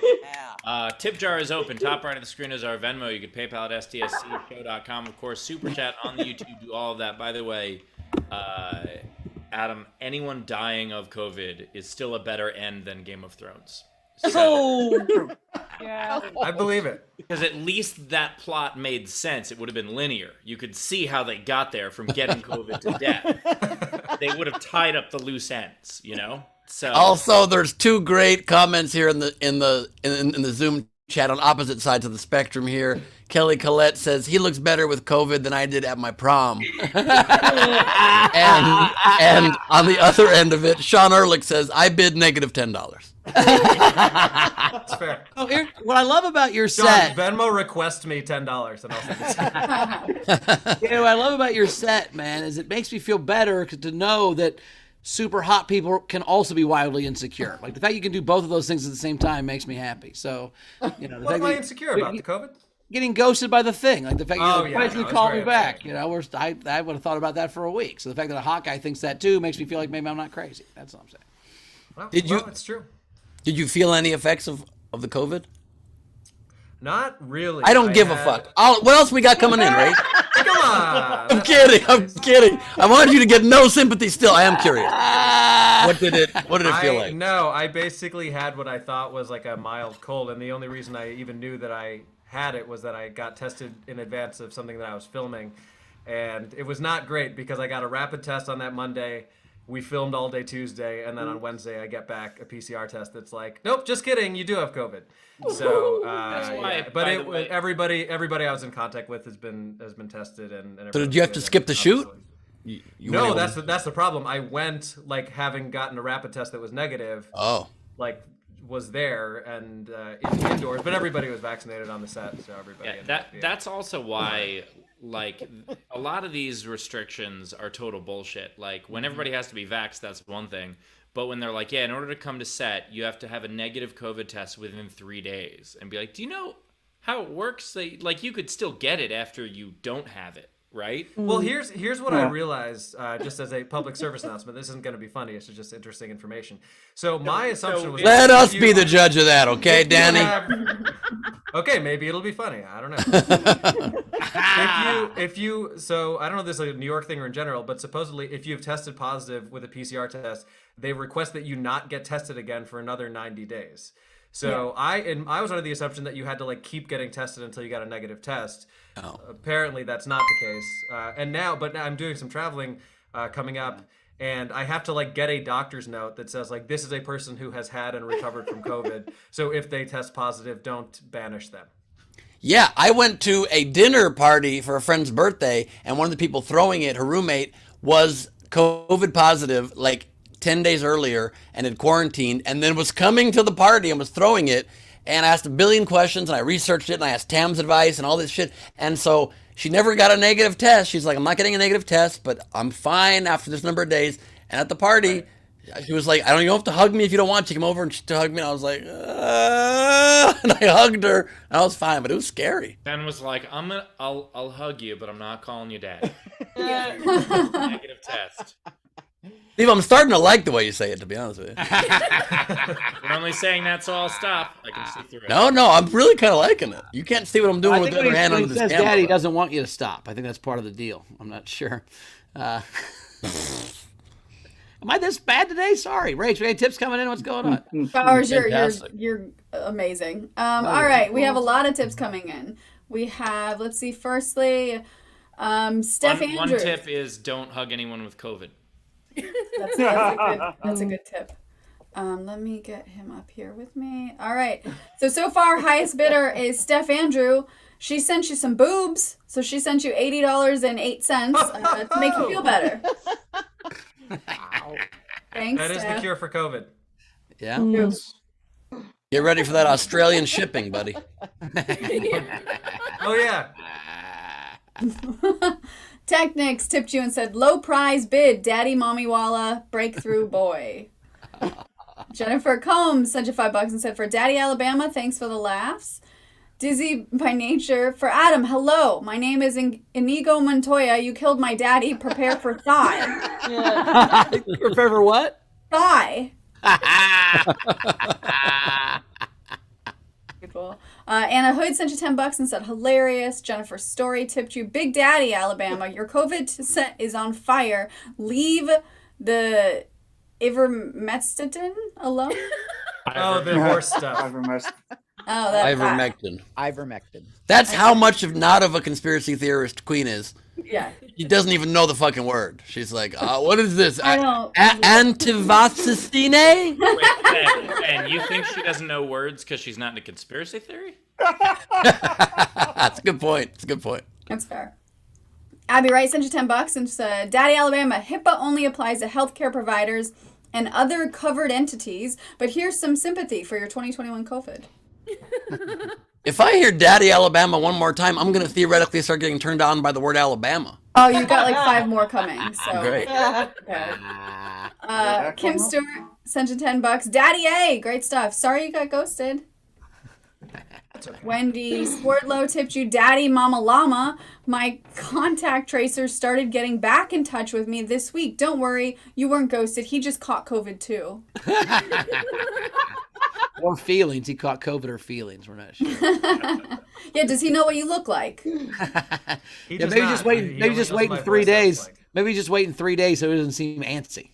Tip jar is open. Top right of the screen is our Venmo. You can PayPal at stscshow.com. Of course, Super Chat on the YouTube. Do all of that. By the way, Adam, anyone dying of COVID is still a better end than Game of Thrones. So, Yeah. I believe it. because at least that plot made sense. It would have been linear. You could see how they got there from getting COVID to death. They would have tied up the loose ends, you know? So Also, there's two great comments here in the Zoom chat on opposite sides of the spectrum here. Kelly Collette says he looks better with COVID than I did at my prom. and on the other end of it, Sean Ehrlich says I bid negative $10. That's fair. Oh, here, what I love about your John, set, Venmo request me $10 and I'll send it. what I love about your set, man, is it makes me feel better to know that super hot people can also be wildly insecure. Like the fact you can do both of those things at the same time makes me happy. So, you know, the What fact am I that- insecure about? The COVID? getting ghosted by the thing, like the fact Oh, you yeah, know, no, you it's call me very back. upsetting. You know, I would have thought about that for a week. So the fact that a hot guy thinks that too makes me feel like maybe I'm not crazy. That's all I'm saying. Well, it's true. Did you feel any effects of the COVID? Not really. I don't give a fuck. What else we got coming in, right? Come on. I'm kidding. I wanted you to get no sympathy still. I am curious. What did it feel like? No, I basically had what I thought was like a mild cold, and the only reason I even knew that I had it was that I got tested in advance of something that I was filming, and it was not great because I got a rapid test on that Monday. We filmed all day Tuesday, and then on Wednesday I get back a PCR test that's like, nope, just kidding, you do have COVID. So, why, but by the way- everybody I was in contact with has been tested, and So did you have to skip the shoot? No, that's the problem. I went like having gotten a rapid test that was negative. Oh. Like was there and indoors, but everybody was vaccinated on the set, so everybody. That's also why like a lot of these restrictions are total bullshit. Like when everybody has to be vaxxed, that's one thing. But when they're like, yeah, in order to come to set, you have to have a negative COVID test within 3 days, and be like, do you know how it works? Like you could still get it after you don't have it, right? Well, here's what I realized, just as a public service announcement. This isn't going to be funny. It's just interesting information. So my assumption was Let us be the judge of that, okay, Danny? Okay, maybe it'll be funny. I don't know. So I don't know if this is a New York thing or in general, but supposedly if you've tested positive with a PCR test, they request that you not get tested again for another 90 days. So I was under the assumption that you had to like keep getting tested until you got a negative test. Oh. Apparently that's not the case. But now I'm doing some traveling coming up, and I have to like get a doctor's note that says like this is a person who has had and recovered from COVID. So if they test positive, don't banish them. Yeah, I went to a dinner party for a friend's birthday, and one of the people throwing it, her roommate, was COVID positive like 10 days earlier and had quarantined, and then was coming to the party and was throwing it. And I asked a billion questions, and I researched it, and I asked Tam's advice and all this shit. And so she never got a negative test. She's like, I'm not getting a negative test, but I'm fine after this number of days. And at the party, she was like, I don't, you don't have to hug me if you don't want. She came over and she hugged me, and I was like, and I hugged her, and I was fine, but it was scary. Ben was like, I'll hug you, but I'm not calling you daddy. Yeah. Negative test. Steve, I'm starting to like the way you say it, to be honest with you. You're only saying that, so I'll stop. I can see through it. No, I'm really kind of liking it. You can't see what I'm doing I with think the other when hand he under this says camera. Daddy doesn't want you to stop. I think that's part of the deal. I'm not sure. Am I this bad today? Sorry, Rach. Any tips coming in? What's going on? Bowers, you're amazing. All right, we have a lot of tips coming in. We have, let's see, firstly, Steph Andrews. One tip is don't hug anyone with COVID. That's a good tip. Let me get him up here with me. All right. So far, highest bidder is Steph Andrew. She sent you some boobs. So she sent you $80.08 to make you feel better. Thanks, That is the Steph. cure for COVID. Yeah. Get ready for that Australian shipping, buddy. Oh yeah. Technics tipped you and said, low prize bid, Daddy Mamawala, breakthrough boy. Jennifer Combs sent you $5 and said, for Daddy Alabama, thanks for the laughs. Dizzy by nature. For Adam, hello. My name is Inigo Montoya. You killed my daddy. Prepare for thigh. Prepare for what? Thigh. Beautiful. Anna Hood sent you $10 and said, hilarious. Jennifer Story tipped you, Big Daddy Alabama. Your COVID set is on fire. Leave the ivermectin alone. Oh, the horse stuff. Ivermectin. Ivermectin. That's how much of not of a conspiracy theorist Queen is. Yeah. She doesn't even know the fucking word. She's like, what is this? I don't. Antivaccinine? Wait, Ben, you think she doesn't know words because she's not into conspiracy theory? That's a good point. It's a good point. That's fair. Abby Wright sent you $10 and said, Daddy Alabama, HIPAA only applies to healthcare providers and other covered entities, but here's some sympathy for your 2021 COVID. If I hear Daddy Alabama one more time, I'm going to theoretically start getting turned on by the word Alabama. Oh, you got like 5 more coming. So Great. Okay. Kim Stewart sent you $10. Daddy A, great stuff. Sorry you got ghosted. Wendy Swordlow tipped you, Daddy Mama Llama. My contact tracers started getting back in touch with me this week. Don't worry, you weren't ghosted. He just caught COVID too. Or feelings. He caught COVID or feelings. We're not sure. Yeah, does he know what you look like? Maybe just wait. Maybe just wait in 3 days. Maybe just wait in 3 days so it doesn't seem antsy.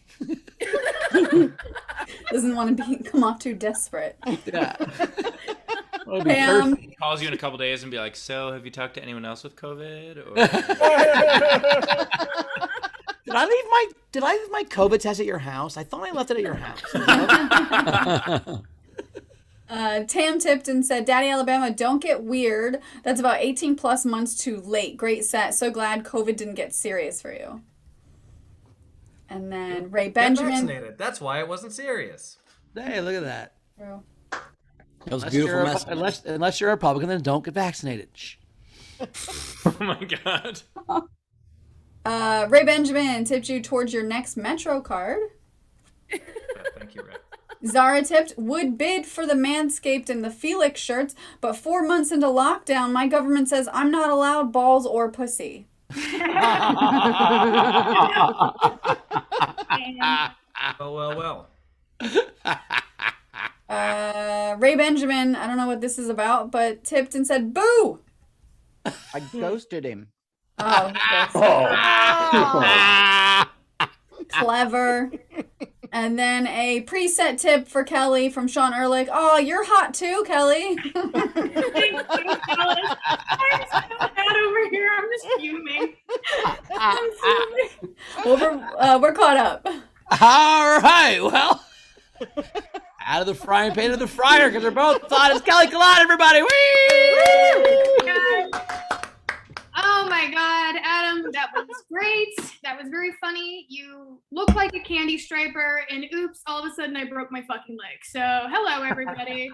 Doesn't want to come off too desperate. Yeah. Pam. He calls you in a couple days and be like, so have you talked to anyone else with COVID? Or... Did I leave my COVID test at your house? I thought I left it at your house. Tam tipped and said, Daddy Alabama, don't get weird. That's about 18 plus months too late. Great set. So glad COVID didn't get serious for you. And then Ray Benjamin. Get vaccinated. That's why it wasn't serious. Hey, look at that. True. That was a beautiful message. Unless you're a Republican, then don't get vaccinated. Shh. Oh my God. Ray Benjamin tipped you towards your next Metro card. Thank you, Ray. Zara tipped, would bid for the Manscaped and the Felix shirts, but 4 months into lockdown, my government says I'm not allowed balls or pussy. Well. Ray Benjamin, I don't know what this is about, but tipped and said, boo! I ghosted him. Oh, clever. And then a preset tip for Kelly from Sean Ehrlich. Oh, you're hot too, Kelly. Thank you, Alice. I'm so bad over here. I'm just fuming. Well, we're caught up. All right. Well, out of the frying pan to the fryer because they're both hot as Kelly Collette, everybody. Whee! Oh my God, Adam, that was great. That was very funny. You look like a candy striper, and oops, all of a sudden I broke my fucking leg. So, hello, everybody.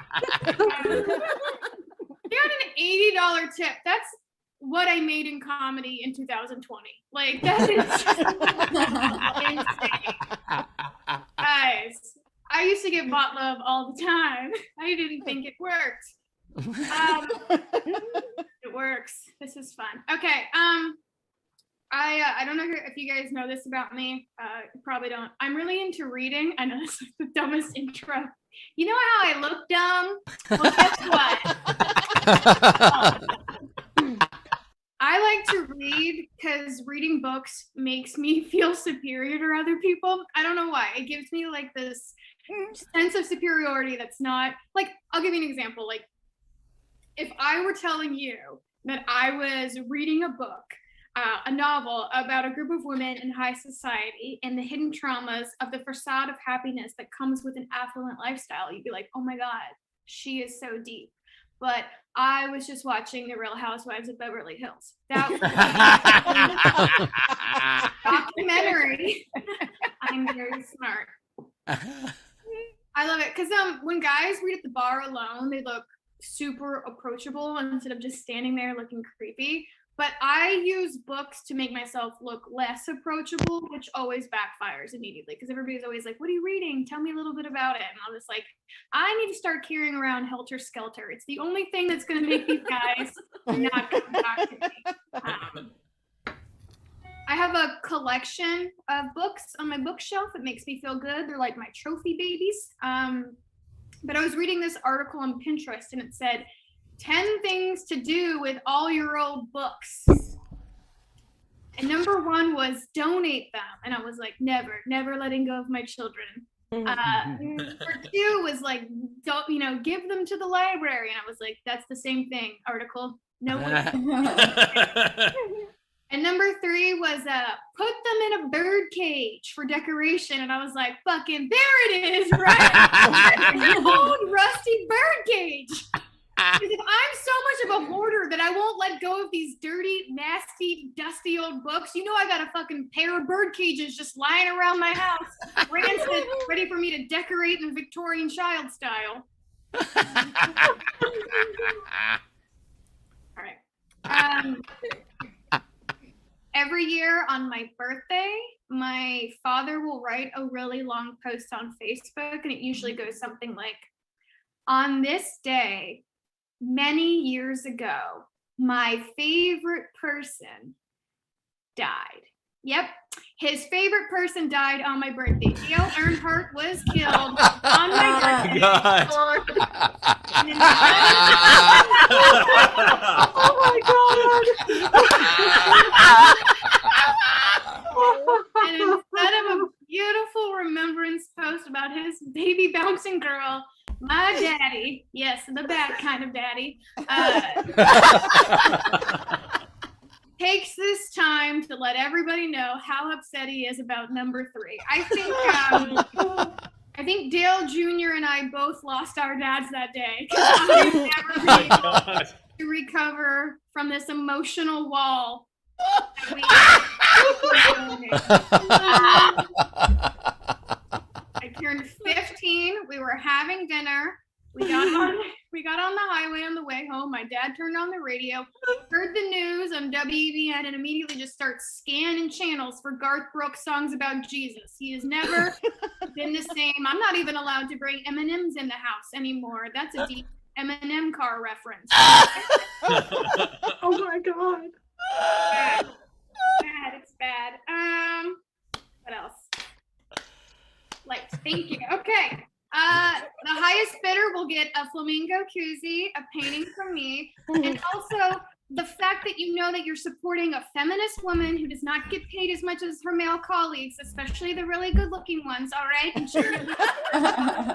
You got an $80 tip. That's what I made in comedy in 2020. Like, that is insane. Guys, I used to get bot love all the time. I didn't think it worked. It works. This is fun. Okay. I don't know if you guys know this about me. Probably don't. I'm really into reading. I know this is the dumbest intro. You know how I look dumb? Well, guess what? I like to read because reading books makes me feel superior to other people. I don't know why. It gives me like this sense of superiority that's not like, I'll give you an example. Like, if I were telling you that I was reading a book, a novel about a group of women in high society and the hidden traumas of the facade of happiness that comes with an affluent lifestyle, you'd be like, oh my God, she is so deep. But I was just watching The Real Housewives of Beverly Hills. That was documentary. I'm very smart. I love it because when guys read at the bar alone, they look super approachable instead of just standing there looking creepy. But I use books to make myself look less approachable, which always backfires immediately because everybody's always like, what are you reading? Tell me a little bit about it. And I'm just like, I need to start carrying around Helter Skelter. It's the only thing that's going to make these guys not come back to me. I have a collection of books on my bookshelf. It makes me feel good. They're like my trophy babies. But I was reading this article on Pinterest and it said, 10 things to do with all your old books. And number 1 was donate them. And I was like, never letting go of my children. Number 2 was like, don't, give them to the library. And I was like, that's the same thing, article. No way. And number 3 was put them in a bird cage for decoration. And I was like, fucking there it is, right? An old rusty bird cage. Because if I'm so much of a hoarder that I won't let go of these dirty, nasty, dusty old books, I got a fucking pair of bird cages just lying around my house, rancid, ready for me to decorate in Victorian child style. All right. Every year on my birthday, my father will write a really long post on Facebook, and it usually goes something like, on this day, many years ago, my favorite person died. Yep, his favorite person died on my birthday. Dale Earnhardt was killed on my birthday. God. Oh my God. And instead of a beautiful remembrance post about his baby bouncing girl, my daddy, yes, the bad kind of daddy, takes this time to let everybody know how upset he is about number 3. I think Dale Jr. and I both lost our dads that day because I would never be able to recover from this emotional wall that we I turned 15. We were having dinner. We got on the highway on the way home. My dad turned on the radio, heard the news on WBN, and immediately just starts scanning channels for Garth Brooks songs about Jesus. He has never been the same. I'm not even allowed to bring M&Ms in the house anymore. That's a deep M&M car reference. Oh my God. Bad. It's bad. What else? Light. Thank you. Okay. The highest bidder will get a flamingo koozie, a painting from me, and also the fact that you know that you're supporting a feminist woman who does not get paid as much as her male colleagues, especially the really good-looking ones, all right? And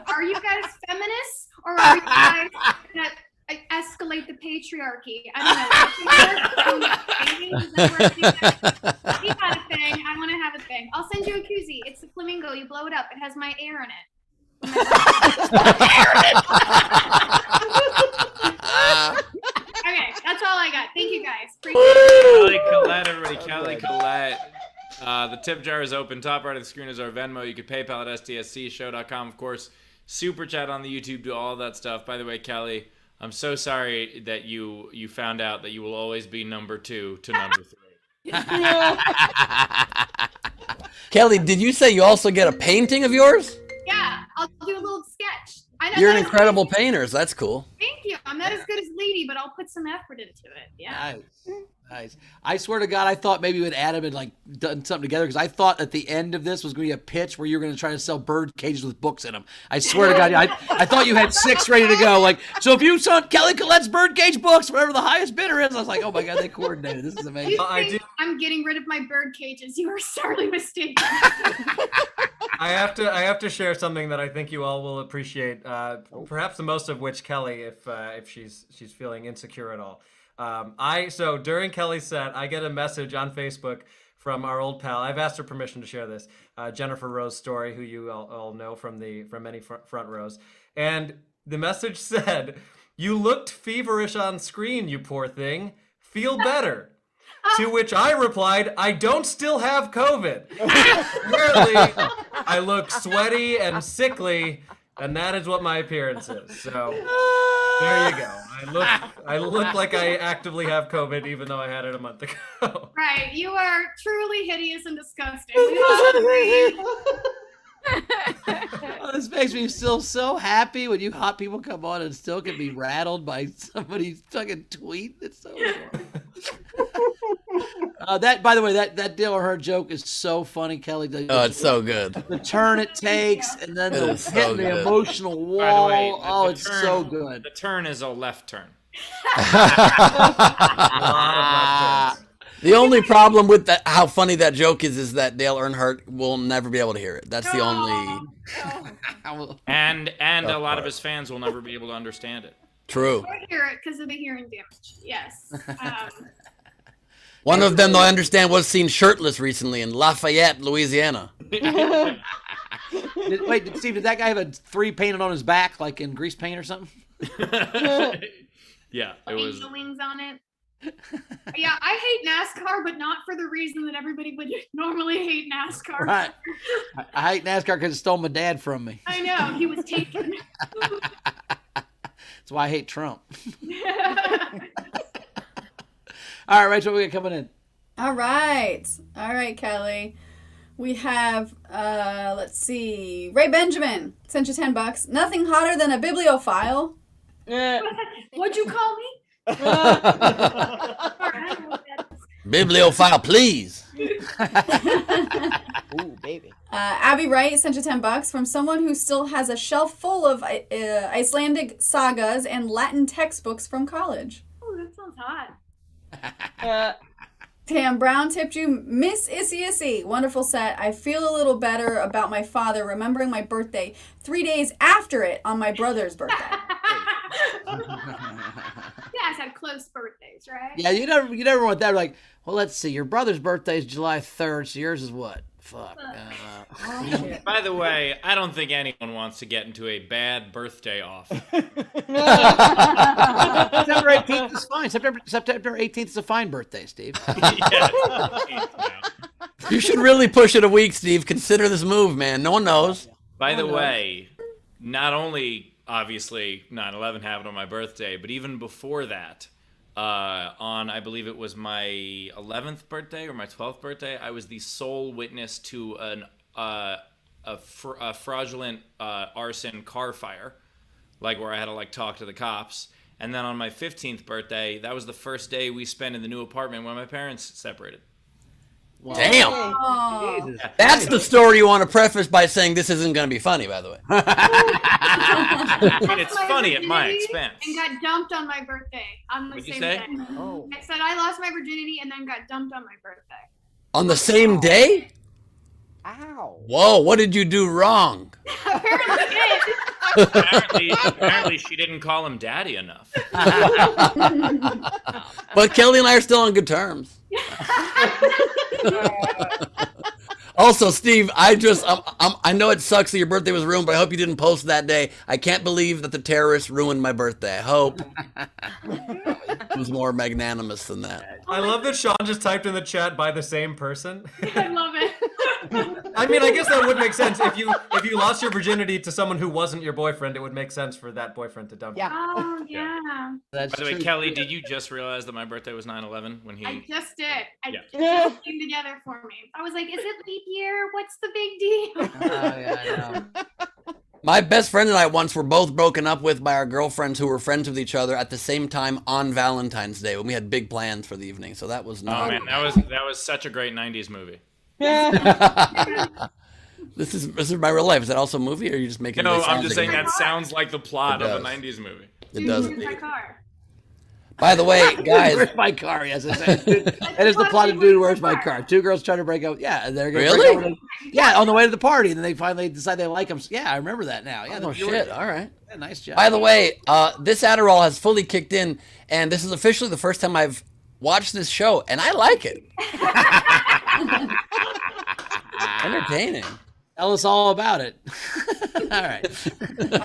are you guys feminists, or are you guys gonna escalate the patriarchy? I don't know. Does that work for you guys? You got a thing. I want to have a thing. I'll send you a koozie. It's a flamingo. You blow it up. It has my air in it. Okay, that's all I got. Thank you guys. Appreciate it. Kelly Collette, everybody. Kelly Collette. The tip jar is open. Top right of the screen is our Venmo. You can PayPal at sdscshow.com. Of course, super chat on the YouTube. Do all that stuff. By the way, Kelly, I'm so sorry that you found out that you will always be number 2 to number 3. Kelly, did you say you also get a painting of yours? Yeah, I'll do a little sketch. I know You're an that is- incredible painter. So that's cool. Thank you. I'm not as good as Lady, but I'll put some effort into it. Yeah. Nice. I swear to God, I thought maybe with Adam had like done something together because I thought at the end of this was going to be a pitch where you were going to try to sell bird cages with books in them. I swear to God, I thought you had 6 ready to go. Like, so if you saw Kelly Colette's bird cage books, whatever the highest bidder is, I was like, oh my God, they coordinated. This is amazing. You think I'm getting rid of my bird cages? You are sorely mistaken. I have to share something that I think you all will appreciate. Perhaps the most of which Kelly, if she's feeling insecure at all. So during Kelly's set, I get a message on Facebook from our old pal. I've asked her permission to share this. Jennifer Rose Story, who you all know from many front rows, and the message said, "You looked feverish on screen, you poor thing. Feel better." To which I replied, "I don't still have COVID." Apparently, I look sweaty and sickly, and that is what my appearance is. So there you go. I look like I actively have COVID, even though I had it a month ago. Right. You are truly hideous and disgusting. We all agree. Oh, this makes me still so happy when you hot people come on and still can be rattled by somebody's fucking tweet. It's so annoying. That, by the way, that Dale or her joke is so funny, Kelly. Oh, it's so good. The turn it takes, and then It the is so hitting the good. emotional By wall. the way, It's turn- so good. The turn is a left turn. The only problem with that, how funny that joke is that Dale Earnhardt will never be able to hear it. That's the only. And a lot of his fans will never be able to understand it. True. I hear it because of the hearing damage. Yes. One of them, though, I understand, was seen shirtless recently in Lafayette, Louisiana. Wait, Steve, did that guy have a 3 painted on his back, like in grease paint or something? Yeah, it was. Angel wings on it. Yeah, I hate NASCAR, but not for the reason that everybody would normally hate NASCAR. Right. I hate NASCAR because it stole my dad from me. I know, he was taken. That's why I hate Trump. All right, Rachel, we got coming in. All right, Kelly. We have, let's see, Ray Benjamin sent you $10. Nothing hotter than a bibliophile. What'd you call me? Bibliophile, please. Ooh, baby. Abby Wright sent you $10 from someone who still has a shelf full of Icelandic sagas and Latin textbooks from college. Oh, that sounds hot. Tam Brown tipped you, Miss Issy Issy. Wonderful set. I feel a little better about my father remembering my birthday 3 days after it on my brother's birthday. You guys had close birthdays, right? Yeah, you never want that. Like, well, let's see. Your brother's birthday is July 3rd, so yours is what? Fuck. By the way, I don't think anyone wants to get into a bad birthday off. September 18th is fine. September 18th is a fine birthday, Steve. You should really push it a week, Steve. Consider this move, man. No one knows. By the way, not only obviously 9/11 happened on my birthday, but even before that, on I believe it was my 11th birthday or my 12th birthday, I was the sole witness to a fraudulent arson car fire, like where I had to like talk to the cops. And then on my 15th birthday, that was the first day we spent in the new apartment when my parents separated. Damn. Oh. Jesus. That's the story you want to preface by saying this isn't going to be funny, by the way. I mean, it's My funny at my virginity expense. And got dumped on my birthday on the What'd you same say? day. Oh. I said I lost my virginity and then got dumped on my birthday. On the same day? Ow. Whoa, what did you do wrong? Apparently it. Apparently she didn't call him daddy enough. But Kelly and I are still on good terms. Also, Steve, I know it sucks that your birthday was ruined, but I hope you didn't post that day. I can't believe that the terrorists ruined my birthday. I hope it was more magnanimous than that. I love that Sean just typed in the chat by the same person. I love it. I mean, I guess that would make sense if you lost your virginity to someone who wasn't your boyfriend. It would make sense for that boyfriend to dump you. Oh yeah. That's By the way, true. Kelly, did you just realize that my birthday was 9/11 when he? I just did. Yeah. It just came together for me. I was like, is it leap year? What's the big deal? Yeah, I know. My best friend and I once were both broken up with by our girlfriends who were friends with each other at the same time on Valentine's Day when we had big plans for the evening. So that was Oh not. man, that was such a great '90s movie. This is my real life. Is that also a movie, or are you just making? No, it sound I'm just like saying a that sounds like the plot It of a does. '90s movie. It does. Here's my car. By the way, guys, Where's my car? Yes, that is the plot of Dude, Where's My Car? Two girls trying to break up. Yeah, and they're gonna Really? break up. Yeah, on the way to the party, and then they finally decide they like them. Yeah, I remember that now. Yeah, oh shit! All right. Yeah, nice job. By the way, this Adderall has fully kicked in, and this is officially the first time I've watched this show, and I like it. Entertaining. Tell us all about it. All right.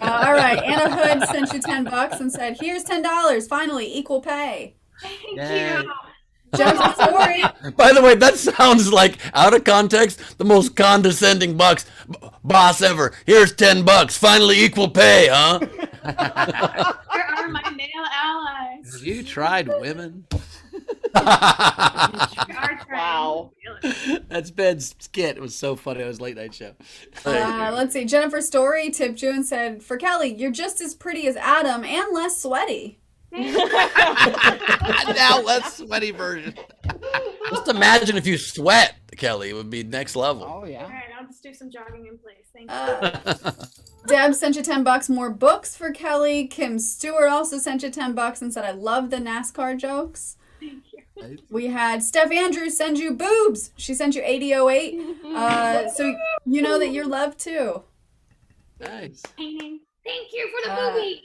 All right. Anna Hood sent you $10 and said, "Here's $10. Finally, equal pay." Thank Yay. you. Jennifer Story. By the way, that sounds like, out of context, the most condescending boss ever. Here's $10. Finally, equal pay, huh? Where are my male allies? Have you tried women? Wow. That's Ben's skit. It was so funny. It was a late night show. Let's see. Jennifer Story tipped you and said, "For Kelly, you're just as pretty as Adam and less sweaty." Now less sweaty version. Just imagine if you sweat, Kelly. It would be next level. Oh, yeah. All right, I'll just do some jogging in place. Thank you. Deb sent you $10. More books for Kelly. Kim Stewart also sent you $10 and said, "I love the NASCAR jokes." Thank you. We had Steph Andrews send you boobs. She sent you 8008. So you know that you're loved too. Nice. Painting. Thank you for the Uh, boobies.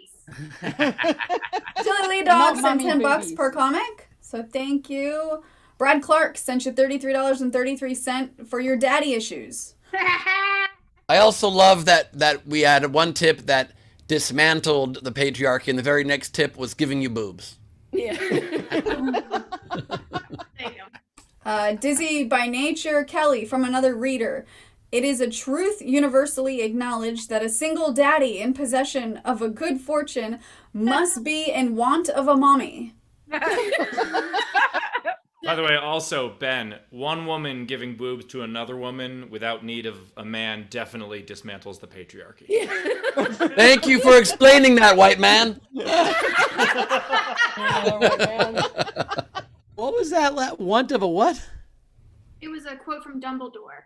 Julie Lee Dog Not sent mommy $10 boobies. per comic. So thank you. Brad Clark sent you $33.33 for your daddy issues. I also love that we had one tip that dismantled the patriarchy, and the very next tip was giving you boobs. Yeah. There you go. Dizzy by Nature Kelly from another reader. "It is a truth universally acknowledged that a single daddy in possession of a good fortune must be in want of a mommy." By the way, also, Ben, one woman giving boobs to another woman without need of a man definitely dismantles the patriarchy. Thank you for explaining that, white man. What was that? Want of a what? It was a quote from Dumbledore.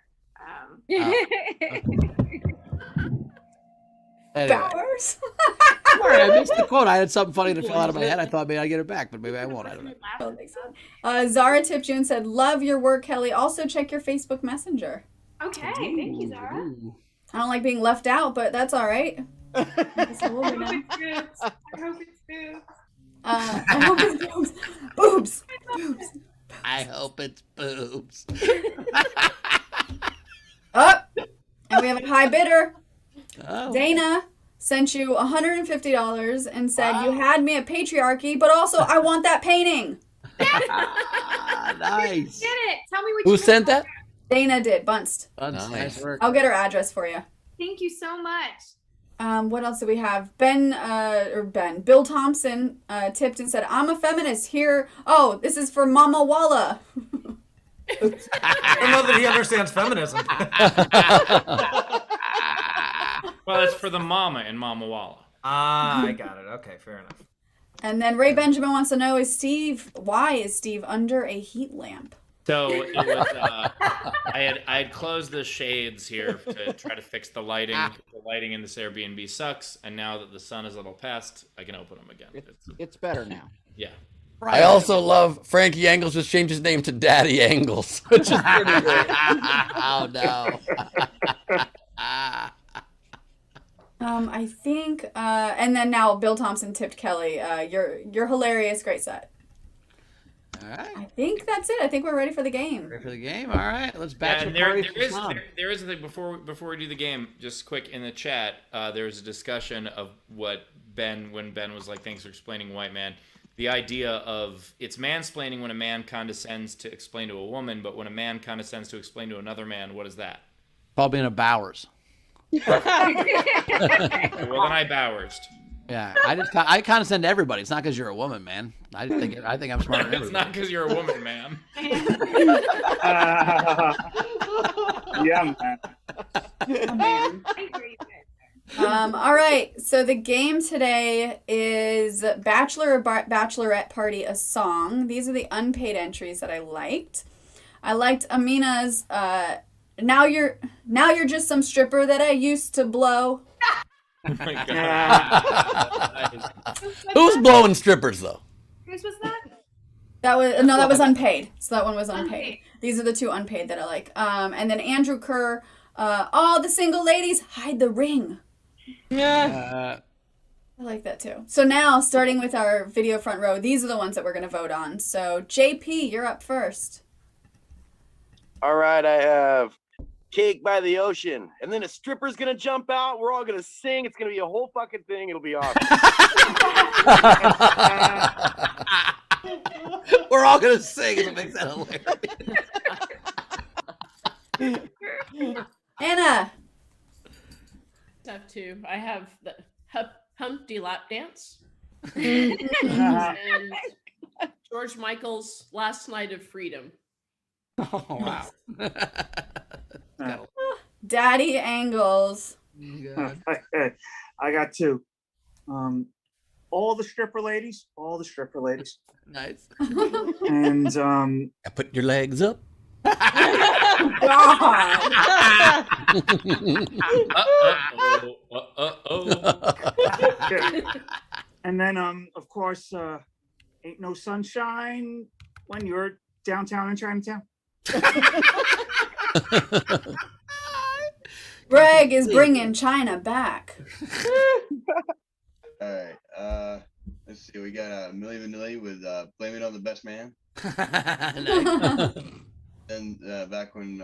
Anyway. Bowers? Sorry, I missed the quote. I had something funny that fell out of my head. I thought maybe I'd get it back, but maybe I won't. I don't know. Zara tipped you and said, "Love your work, Kelly. Also check your Facebook Messenger." Okay, thank you, Zara. I don't like being left out, but that's all right. I hope it's boobs. I hope it's boobs. I hope it's boobs. Boobs. Boobs. I hope it's boobs. Up. And we have a high bidder. Oh. Dana sent you $150 and said, "You had me at patriarchy, but also I want that painting." Nice. Did it? Tell me what Who you sent that? Dana did. Bunst. Nice work. I'll get her address for you. Thank you so much. What else do we have? Bill Thompson tipped and said, "I'm a feminist here." Oh, this is for Mamawala. I don't know that he understands feminism. Well, it's for the mama in Mamawala. Ah, I got it. Okay, fair enough. And then Ray Benjamin wants to know, why is Steve under a heat lamp? So it was. I had closed the shades here to try to fix the lighting. The lighting in this Airbnb sucks, and now that the sun is a little past, I can open them again. It's better now. Yeah. I also love Frankie Angles just changed his name to Daddy Angles, which is pretty great. Oh no. I think, and then now Bill Thompson tipped Kelly. You're hilarious. Great set. All right. I think that's it. I think we're ready for the game. Ready for the game? All right. Let's bachelor and there party is for fun. there is a thing before we do the game. Just quick in the chat, there was a discussion of what when Ben was like, "Thanks for explaining, white man." The idea of it's mansplaining when a man condescends to explain to a woman, but when a man condescends to explain to another man, what is that? Paul being a Bowers. Well, then I Bowersed. Yeah, I condescend to everybody. It's not because you're a woman, man. I think I'm smarter than everybody. It's not because you're a woman, man. Yeah, man. Oh, man. I agree. All right. So the game today is Bachelor or Bachelorette Party a Song. These are the unpaid entries that I liked. I liked Amina's now you're just some stripper that I used to blow. Oh my God. Who's blowing strippers though? Whose was that? That was unpaid. So that one was unpaid. These are the two unpaid that I like. And then Andrew Kerr, all the single ladies hide the ring. Yeah. I like that too. So now, starting with our video front row, these are the ones that we're going to vote on. So JP, you're up first. All right, I have Cake by the Ocean. And then a stripper's going to jump out. We're all going to sing. It's going to be a whole fucking thing. It'll be awesome. We're all going to sing. It makes that hilarious. Anna. Have two. I have the Humpty Lap Dance Uh-huh. and George Michael's Last Night of Freedom. Oh, wow. Daddy Angles. I got two. All the stripper ladies. Nice. And Put your legs up. and then of course Ain't No Sunshine when you're downtown in Chinatown. Greg is bringing China back. All right. Let's see. We got Milli Vanilli with "Blame It on the Best Man." And back when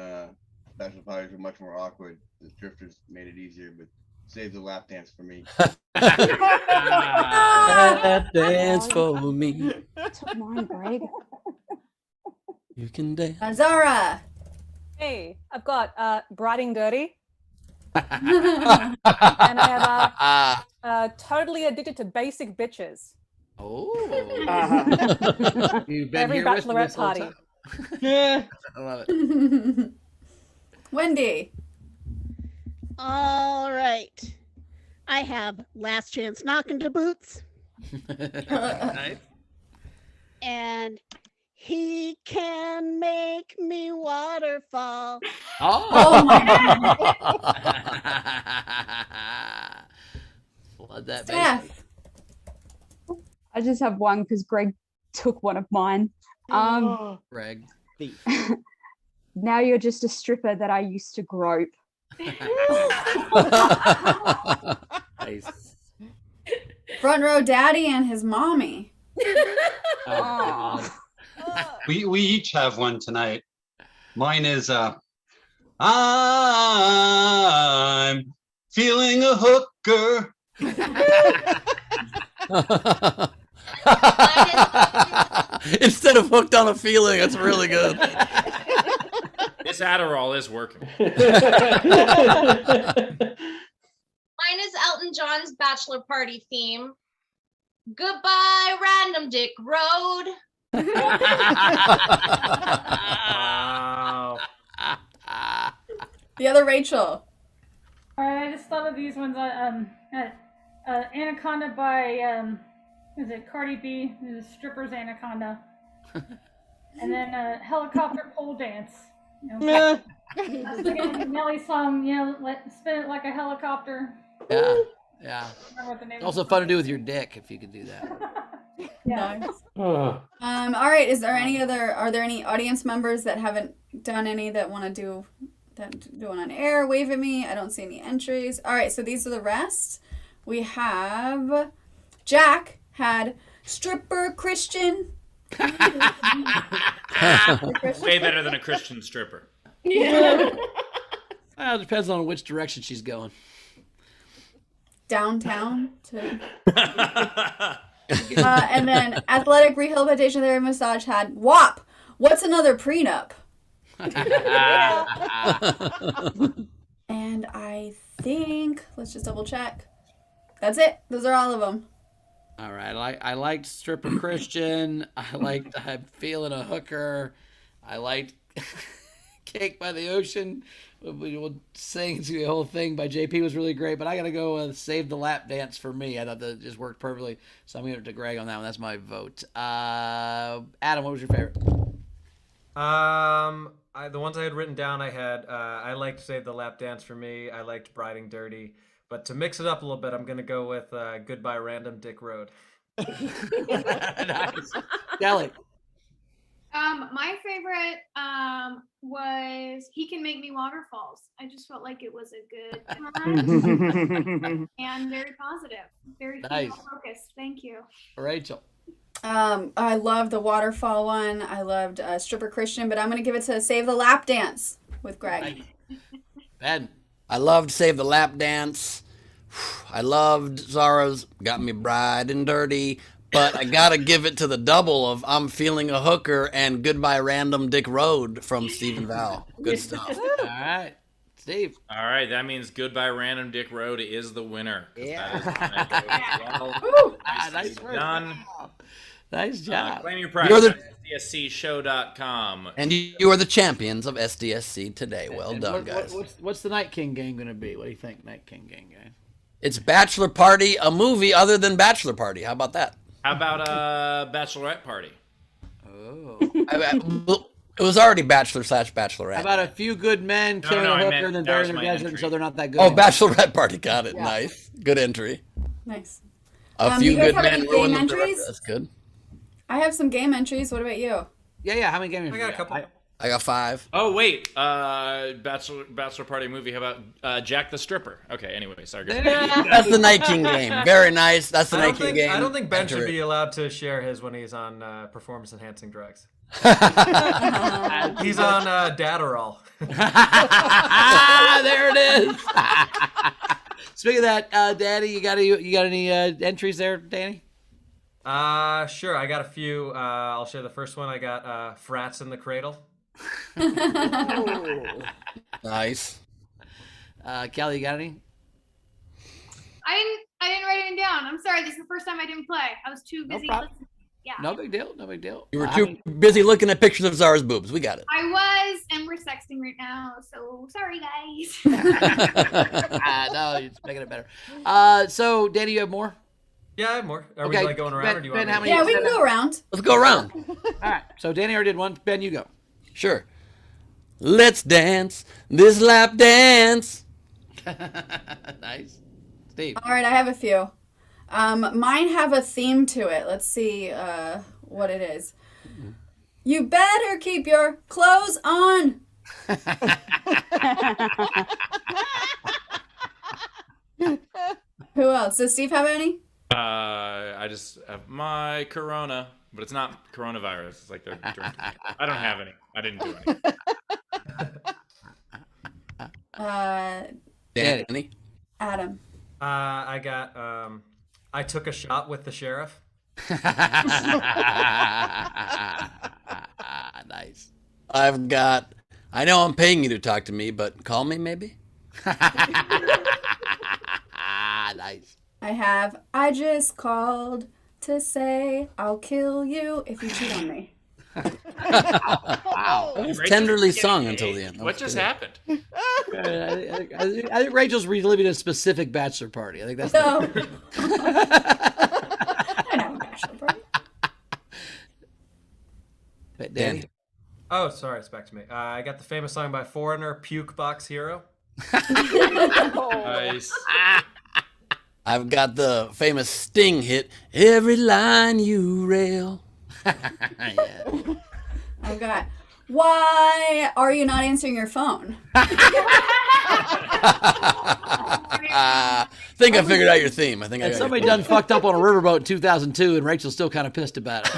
bachelor parties were much more awkward, the drifters made it easier, but save the lap dance for me. Lap dance for me. Took mine, Greg. You can dance. Zara. Hey, I've got Briding Dirty. And I have Totally Addicted to Basic Bitches. Oh. You've been Every here with me bachelorette this whole party. time. Yeah. I love it. Wendy. All right. I have Last Chance Knockin' to Boots. Nice. And He Can Make Me Waterfall. Oh my Flood that baby. I just have one because Greg took one of mine. Greg. Now you're just a stripper that I used to grope. Nice. Front row daddy and his mommy. Oh. We each have one tonight. Mine is I'm feeling a hooker. Instead of hooked on a feeling, that's really good. This Adderall is working. Mine is Elton John's bachelor party theme. Goodbye, Random Dick Road. Wow. The other Rachel. I just thought of these ones. Anaconda by is it Cardi B? The stripper's Anaconda. and then a helicopter pole dance. You know? I was thinking of the Nelly song, spin it like a helicopter. Yeah. I don't remember what the name It's also fun to do with your dick if you could do that. Nice. All right. Are there any audience members that haven't done any that want to do one on air? Wave at me. I don't see any entries. All right. So these are the rest. We have Jack had stripper Christian. Way better than a Christian stripper. Yeah. Well, it depends on which direction she's going. Downtown to. And then athletic rehabilitation therapy massage had WAP. What's another prenup? And I think let's just double check. That's it. Those are all of them. All right. I liked stripper Christian. I'm feeling a hooker. I liked Cake by the Ocean. We'll sing to the whole thing by JP was really great, but I got to go with Save the Lap Dance for me. I thought that just worked perfectly. So I'm going to give it to Greg on that one. That's my vote. Adam, what was your favorite? The ones I had written down, I liked Save the Lap Dance for me. I liked Briding Dirty. But to mix it up a little bit, I'm going to go with Goodbye Random Dick Road. Nice. Kelly. My favorite was He Can Make Me Waterfalls. I just felt like it was a good time and very positive, very Nice. focused. Thank you. Rachel. I loved the waterfall one. I loved stripper Christian, but I'm going to give it to Save the Lap Dance with Greg. Ben. I loved Save the Lap Dance. I loved Zara's Got Me Bride and Dirty. But I got to give it to the double of I'm Feeling a Hooker and Goodbye Random Dick Road from Stephen Val. Good stuff. All right. Steve. All right, that means Goodbye Random Dick Road is the winner. Yeah. Nice done. Nice job. Claim your prize You're the- at SDSCshow.com. And you are the champions of SDSC today. Well And done, guys. What's the Night King game going to be? What do you think, Night King game, guys? It's Bachelor Party, a movie other than Bachelor Party. How about that? How about a bachelorette party? Oh. It was already Bachelor/Bachelorette. How about a few good men killing no, a I hooker meant and then that was burying my their desert, entry. so they're not that good. Oh, anymore. Bachelorette Party. Got it. Yeah. Nice. Good entry. Nice. A You few guys good have men any ruined game the director. entries? That's good. I have some game entries. What about you? Yeah. How many games? I got a couple. I got 5. Oh wait, bachelor party movie. How about Jack the Stripper? Okay. Anyway, sorry. go ahead. That's the Night King game. Very nice. That's the Night King game. I don't think Ben should Enter it. be allowed to share his when he's on performance-enhancing drugs. He's on Adderall. There it is. Speaking of that, Daddy, you got any entries there, Danny? Sure. I got a few. I'll share the first one. I got Frats in the Cradle. Nice. Kelly, you got any? I didn't write anything down. I'm sorry. This is the first time I didn't play. I was too busy problem. listening. Yeah. No big deal. No big deal. You were too busy looking at pictures of Zara's boobs. We got it. I was, and we're sexting right now, so sorry, guys. No, it's making it better. So, Danny, you have more? Yeah, I have more. Are Okay, we like going around, or do you want me to- Yeah, we can go around. Let's go around. All right. So, Danny already did one. Ben, you go. Sure. Let's dance this lap dance. Nice. Steve. All right, I have a few. Mine have a theme to it. Let's see what it is. You better keep your clothes on. Who else? Does Steve have any? I just have my Corona, but it's not coronavirus. It's like they're drinking. I don't have any. I didn't do any. Danny. Adam. I got. I took a shot with the sheriff. Nice. I've got. I know I'm paying you to talk to me, but call me maybe. Nice. I have. I just called to say I'll kill you if you cheat on me. Wow. It was Rachel's tenderly getting sung paid. until the end. That What was just good. happened? I think Rachel's reliving a specific bachelor party. I think that's. No. I know, bachelor party. Danny. Oh, sorry, it's back to me. I got the famous song by Foreigner, Puke Box Hero. Nice. I've got the famous Sting hit, Every Line You Rail. I've got, why are you not answering your phone? I think I figured out your theme. I think I And got somebody your done fucked up on a riverboat in 2002, and Rachel's still kind of pissed about it.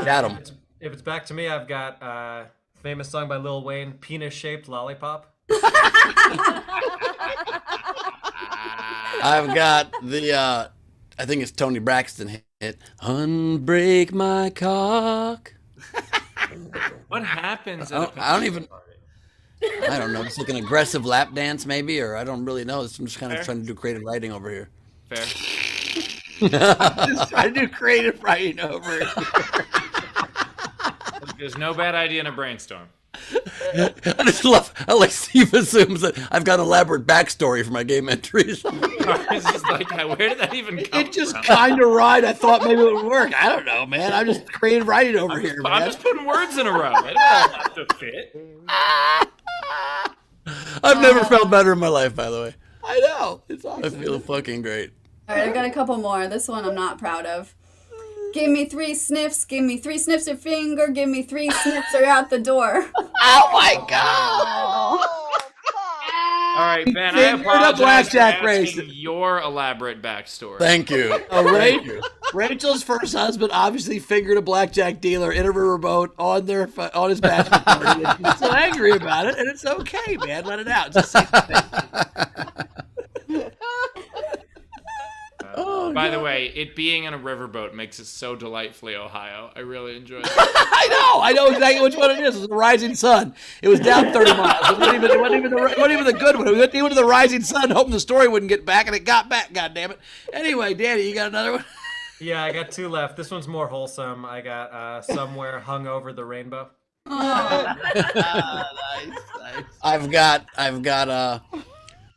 Got 'em. If it's back to me, I've got famous song by Lil Wayne, Penis Shaped Lollipop. I've got the, I think it's Tony Braxton hit, Unbreak My Cock. What happens? I don't know. It's like an aggressive lap dance, maybe, or I don't really know. I'm just kind of Fair. trying to do creative writing over here. Fair. I'm just trying to do creative writing over it. There's no bad idea in a brainstorm. I just love how like Steve assumes that I've got an elaborate backstory for my game entries. It's just like, where did that even come It just from? kind of right. I thought maybe it would work. I don't know, man. I'm just creative writing over here, I'm man. just putting words in a row. It don't have to fit. I've never felt better in my life, by the way. I know. It's awesome. I feel fucking great. All right, I've got a couple more. This one I'm not proud of. Give me 3 sniffs, give me 3 sniffs of finger, give me 3 sniffs or out the door. Oh my god! All right, Ben, I Figured a apologize for blackjack asking race. your elaborate backstory. Thank you. Rachel's first husband obviously fingered a blackjack dealer in a riverboat on his bachelor party. And she's so angry about it, and it's okay, man. Let it out. Just say By the way, it being in a riverboat makes it so delightfully Ohio. I really enjoy it. I know exactly which one it is. It's the Rising Sun. It was down 30 miles. It wasn't even the good one. We went to the Rising Sun, hoping the story wouldn't get back, and it got back. God damn it! Anyway, Danny, you got another one? Yeah, I got 2 left. This one's more wholesome. I got Somewhere Hung Over the Rainbow. Nice. I've got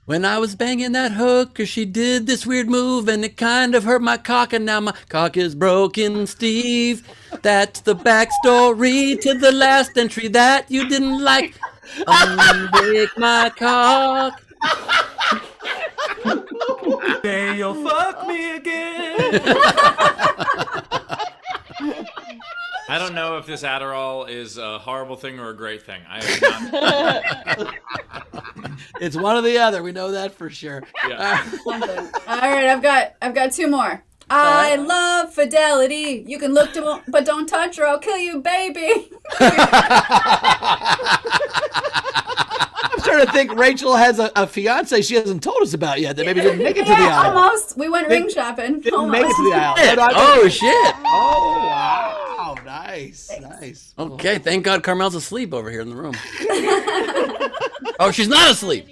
when I was banging that hooker, she did this weird move and it kind of hurt my cock, and now my cock is broken, Steve. That's the backstory to the last entry that you didn't like. Unbreak my cock. Say you'll fuck me again. I don't know if this Adderall is a horrible thing or a great thing. I have not. It's one or the other. We know that for sure. Yeah. All right, I've got 2 more. I love fidelity. You can look to, but don't touch or I'll kill you, baby. I'm starting to think Rachel has a fiance she hasn't told us about yet that maybe didn't make it to the aisle. Almost. We went ring shopping. Didn't make it to the aisle. Oh, shit. Oh, wow. Nice. Okay, thank God Carmel's asleep over here in the room. Oh, she's not asleep.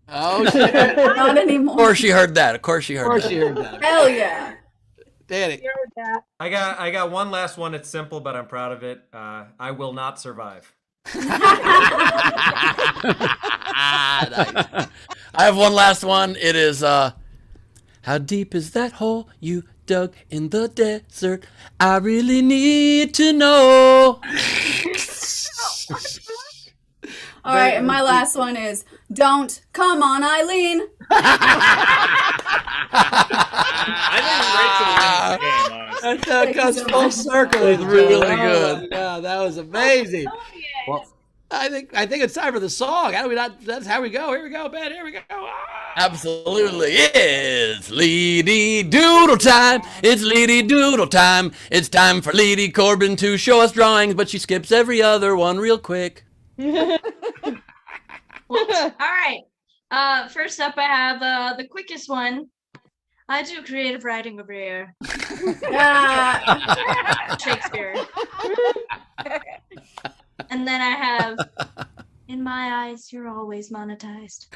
Oh, shit. Not anymore. Of course she heard that. Of course she heard that. Hell yeah. Danny. I got one last one. It's simple, but I'm proud of it. I Will Not Survive. Nice. I have one last one. It is, how deep is that hole you dug in the desert? I really need to know. All right, and my last one is, don't come on, Eileen. I think Rachel wins the game, honestly. That goes full circle. It's really good. Yeah, that was amazing. Well, I think it's time for the song. How do we not? That's how we go. Here we go, Ben. Here we go. Absolutely. It's Leedy Doodle time. It's Leedy Doodle time. It's time for Leedy Corbin to show us drawings, but she skips every other one real quick. All right. First up, I have the quickest one. I do creative writing over here. Shakespeare. And then I have, in my eyes, you're always monetized.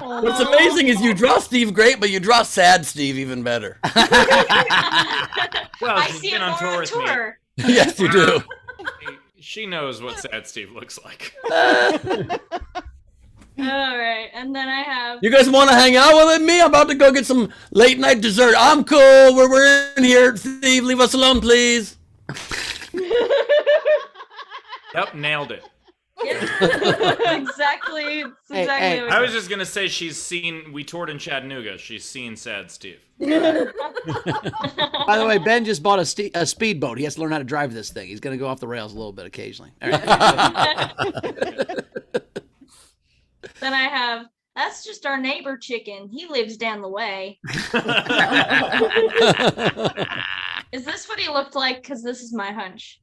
What's amazing is you draw Steve great, but you draw sad Steve even better. Well, I she's see been it on more tour on with me. tour. Yes, you do. She knows what sad Steve looks like. All right, and then I have. You guys want to hang out with me? I'm about to go get some late night dessert. I'm cool. We're in here. Steve, leave us alone, please. Yep, nailed it. Exactly. It's exactly. What I was just gonna say we toured in Chattanooga. She's seen Sad Steve. By the way, Ben just bought a speedboat. He has to learn how to drive this thing. He's going to go off the rails a little bit occasionally. All right. Then I have. That's just our neighbor chicken. He lives down the way. Is this what he looked like? Because this is my hunch.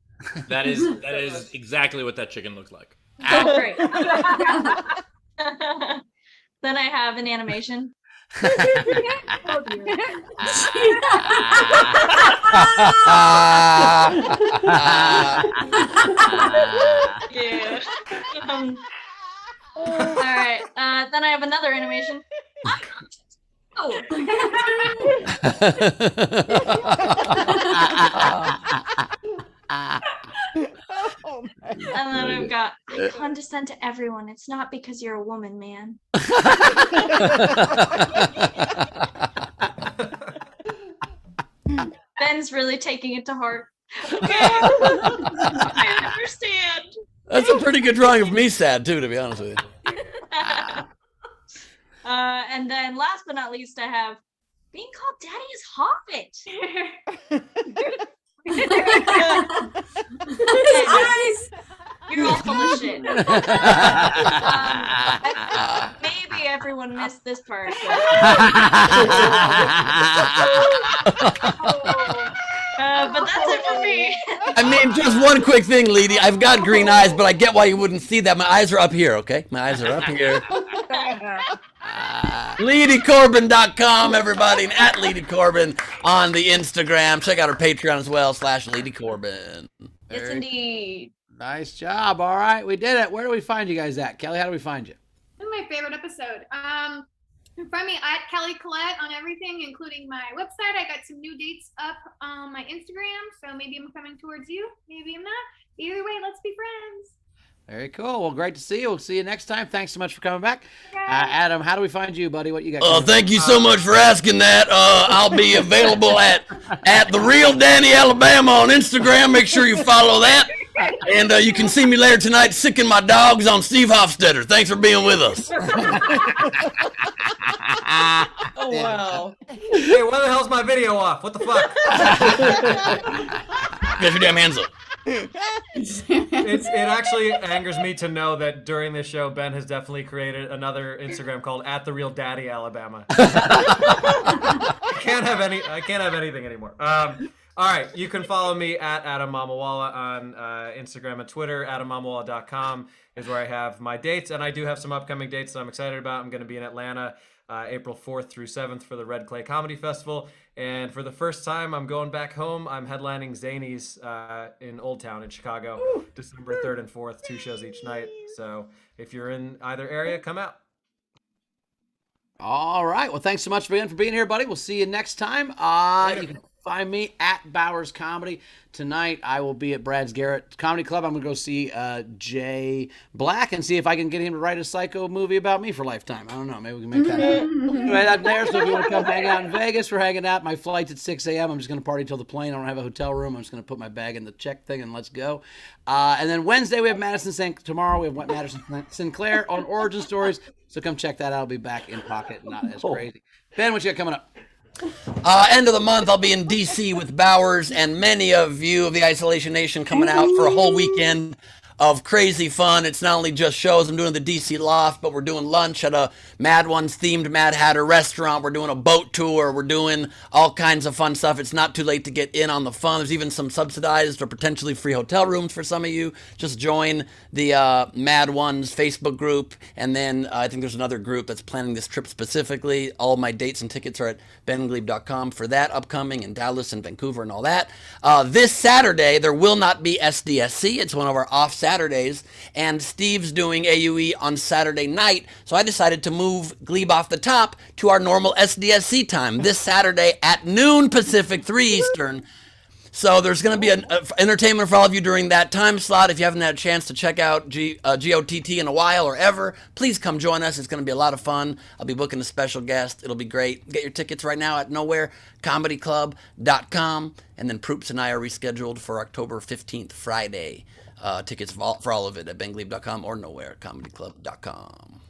That is exactly what that chicken looked like. Oh, great. Then I have an animation. Yeah. All right. Then I have another animation. Oh. And then I've got, I condescend to everyone. It's not because you're a woman, man. Ben's really taking it to heart. Okay. I understand. That's a pretty good drawing of me sad, too, to be honest with you. And then last but not least, I have being called Daddy is Hobbit. Eyes. You're all full of shit. Maybe everyone missed this part. But that's it for me. I mean, just one quick thing, Leedy. I've got green eyes, but I get why you wouldn't see that. My eyes are up here, okay? My eyes are up here. LeedyCorbin.com, everybody, and at Leedy Corbin on the Instagram. Check out our Patreon as well, /Leedy Corbin. Yes, indeed. Nice job. All right, we did it. Where do we find you guys at? Kelly, how do we find you? This is my favorite episode. You can find me at Kelly Collette on everything, including my website. I got some new dates up on my Instagram, so maybe I'm coming towards you, maybe I'm not. Either way, let's be friends. Very cool. Well, great to see you. We'll see you next time. Thanks so much for coming back. Adam, how do we find you, buddy? What you got? Thank you so much for asking that. I'll be available at The Real Danny Alabama on Instagram. Make sure you follow that. And you can see me later tonight sicking my dogs on Steve Hofstetter. Thanks for being with us. Oh, wow. Hey, why the hell's my video off? What the fuck? Get your damn hands up. It actually angers me to know that during this show, Ben has definitely created another Instagram called @TheRealDaddyAlabama. I can't have anything anymore. All right, you can follow me at Adam Mamawala on Instagram and Twitter. AdamMamawala.com is where I have my dates, and I do have some upcoming dates that I'm excited about. I'm going to be in Atlanta April 4th through 7th for the Red Clay Comedy Festival. And for the first time, I'm going back home. I'm headlining Zanies in Old Town in Chicago, December 3rd and 4th, 2 shows each night. So if you're in either area, come out. All right. Well, thanks so much for being here, buddy. We'll see you next time. You can find me at Bowers Comedy. Tonight, I will be at Brad's Garrett Comedy Club. I'm going to go see Jay Black and see if I can get him to write a psycho movie about me for Lifetime. I don't know. Maybe we can make that happen. Right out there. So if you want to come hang out in Vegas, we're hanging out. My flight's at 6 a.m. I'm just going to party till the plane. I don't have a hotel room. I'm just going to put my bag in the check thing and let's go. And then Wednesday, we have tomorrow we have Madison Sinclair on Origin Stories. So come check that out. I'll be back in pocket, not as crazy. Ben, what you got coming up? End of the month, I'll be in D.C. with Bowers and many of you of the Isolation Nation coming out for a whole weekend of crazy fun. It's not only just shows. I'm doing the DC Loft, but we're doing lunch at a Mad Ones themed Mad Hatter restaurant. We're doing a boat tour. We're doing all kinds of fun stuff. It's not too late to get in on the fun. There's even some subsidized or potentially free hotel rooms for some of you. Just join the Mad Ones Facebook group, and then I think there's another group that's planning this trip specifically. All my dates and tickets are at benglebe.com for that upcoming in Dallas and Vancouver and all that. This Saturday, there will not be SDSC. It's one of our off Saturdays, and Steve's doing AUE on Saturday night, so I decided to move Glebe off the top to our normal SDSC time this Saturday at noon Pacific, 3 Eastern. So there's going to be an entertainment for all of you during that time slot. If you haven't had a chance to check out GOTT in a while or ever, please come join us. It's going to be a lot of fun. I'll be booking a special guest. It'll be great. Get your tickets right now at nowherecomedyclub.com. And then Proops and I are rescheduled for October 15th, Friday. Tickets for all of it at benglebe.com or nowherecomedyclub.com.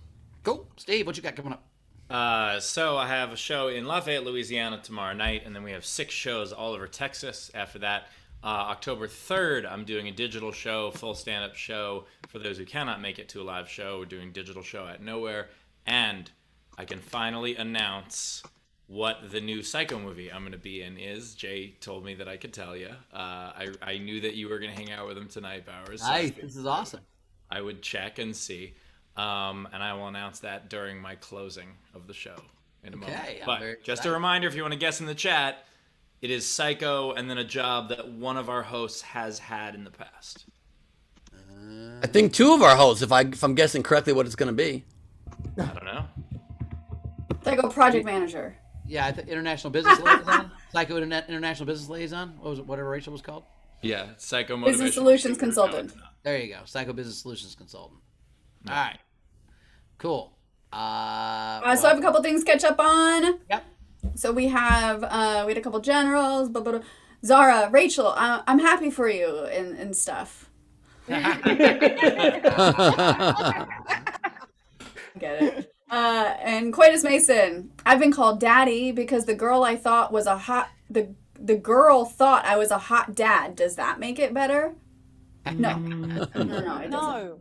Cool. Steve, what you got coming up? So I have a show in Lafayette, Louisiana tomorrow night, and then we have 6 shows all over Texas after that. October 3rd, I'm doing a digital show, full stand-up show. For those who cannot make it to a live show, we're doing digital show at Nowhere. And I can finally announce what the new Psycho movie I'm going to be in is. Jay told me that I could tell you. I knew that you were going to hang out with him tonight, Bowers. So Nice. This is awesome. I would check and see. And I will announce that during my closing of the show in a moment. But just a reminder, if you want to guess in the chat, it is Psycho and then a job that one of our hosts has had in the past. I think 2 of our hosts, if I'm guessing correctly what it's going to be. I don't know. Psycho project manager. Yeah, I think International Business Liaison. Psycho International Business Liaison. What was it? Whatever Rachel was called. Yeah, Psycho Motivation. Business Solutions Consultant. There you go. Psycho Business Solutions Consultant. All right. Cool. So I have a couple things to catch up on. Yep. So we had a couple generals. Zara, Rachel, I'm happy for you and stuff. Get it. And Coitus Mason, I've been called daddy because the girl thought I was a hot dad. Does that make it better? No. No, it doesn't.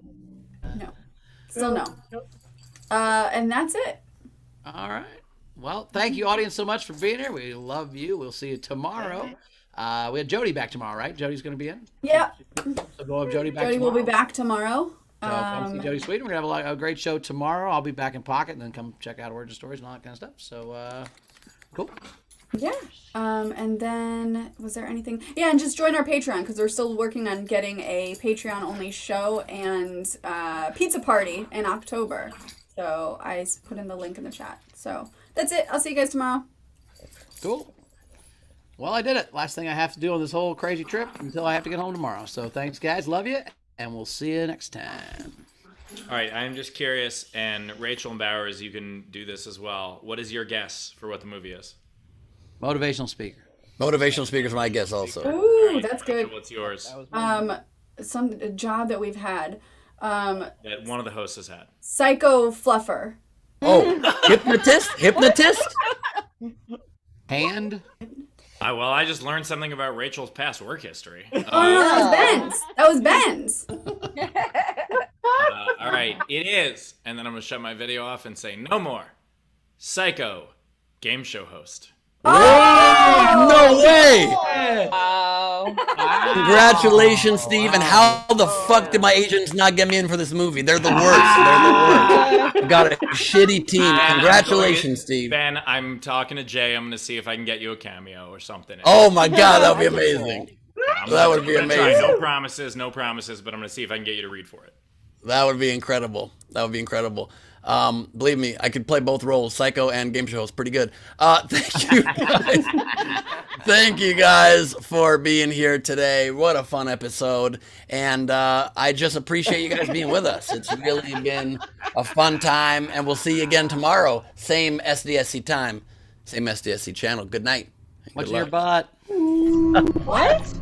No. Still no. And that's it. All right. Well, thank you, audience, so much for being here. We love you. We'll see you tomorrow. We have Jody back tomorrow, right? Jody's going to be in? Yeah. So go have Jody back Jody tomorrow. will be back tomorrow. So come see Jody Sweden. We're going to have a great show tomorrow. I'll be back in pocket and then come check out Origin Stories and all that kind of stuff. So, cool. Yeah. And then was there anything? Yeah, and just join our Patreon because we're still working on getting a Patreon only show and pizza party in October. So I put in the link in the chat. So that's it. I'll see you guys tomorrow. Cool. Well, I did it. Last thing I have to do on this whole crazy trip until I have to get home tomorrow. So thanks, guys. Love you. And we'll see you next time. All right, I'm just curious, and Rachel and Bowers, you can do this as well. What is your guess for what the movie is? Motivational speaker. Motivational speaker's my guess also. Ooh, that's good. What's yours? Some job that we've had. That one of the hosts has had. Psycho fluffer. Oh, hypnotist? Hand? Well, I just learned something about Rachel's past work history. Oh, no, that was Ben's. All right, it is. And then I'm going to shut my video off and say no more. Psycho game show host. Oh, no way! Oh. Congratulations, Steve. And how the fuck did my agents not get me in for this movie? They're the worst. I've got a shitty team. Congratulations, Steve. Ben, I'm talking to Jay. I'm going to see if I can get you a cameo or something. Oh my God, that would be amazing. That would be amazing. No promises, but I'm going to see if I can get you to read for it. That would be incredible. Believe me, I could play both roles, Psycho and game show host, pretty good. Thank you guys. Thank you guys for being here today. What a fun episode. And I just appreciate you guys being with us. It's really been a fun time. And we'll see you again tomorrow. Same SDSC time, same SDSC channel. Good night. What's your butt? What?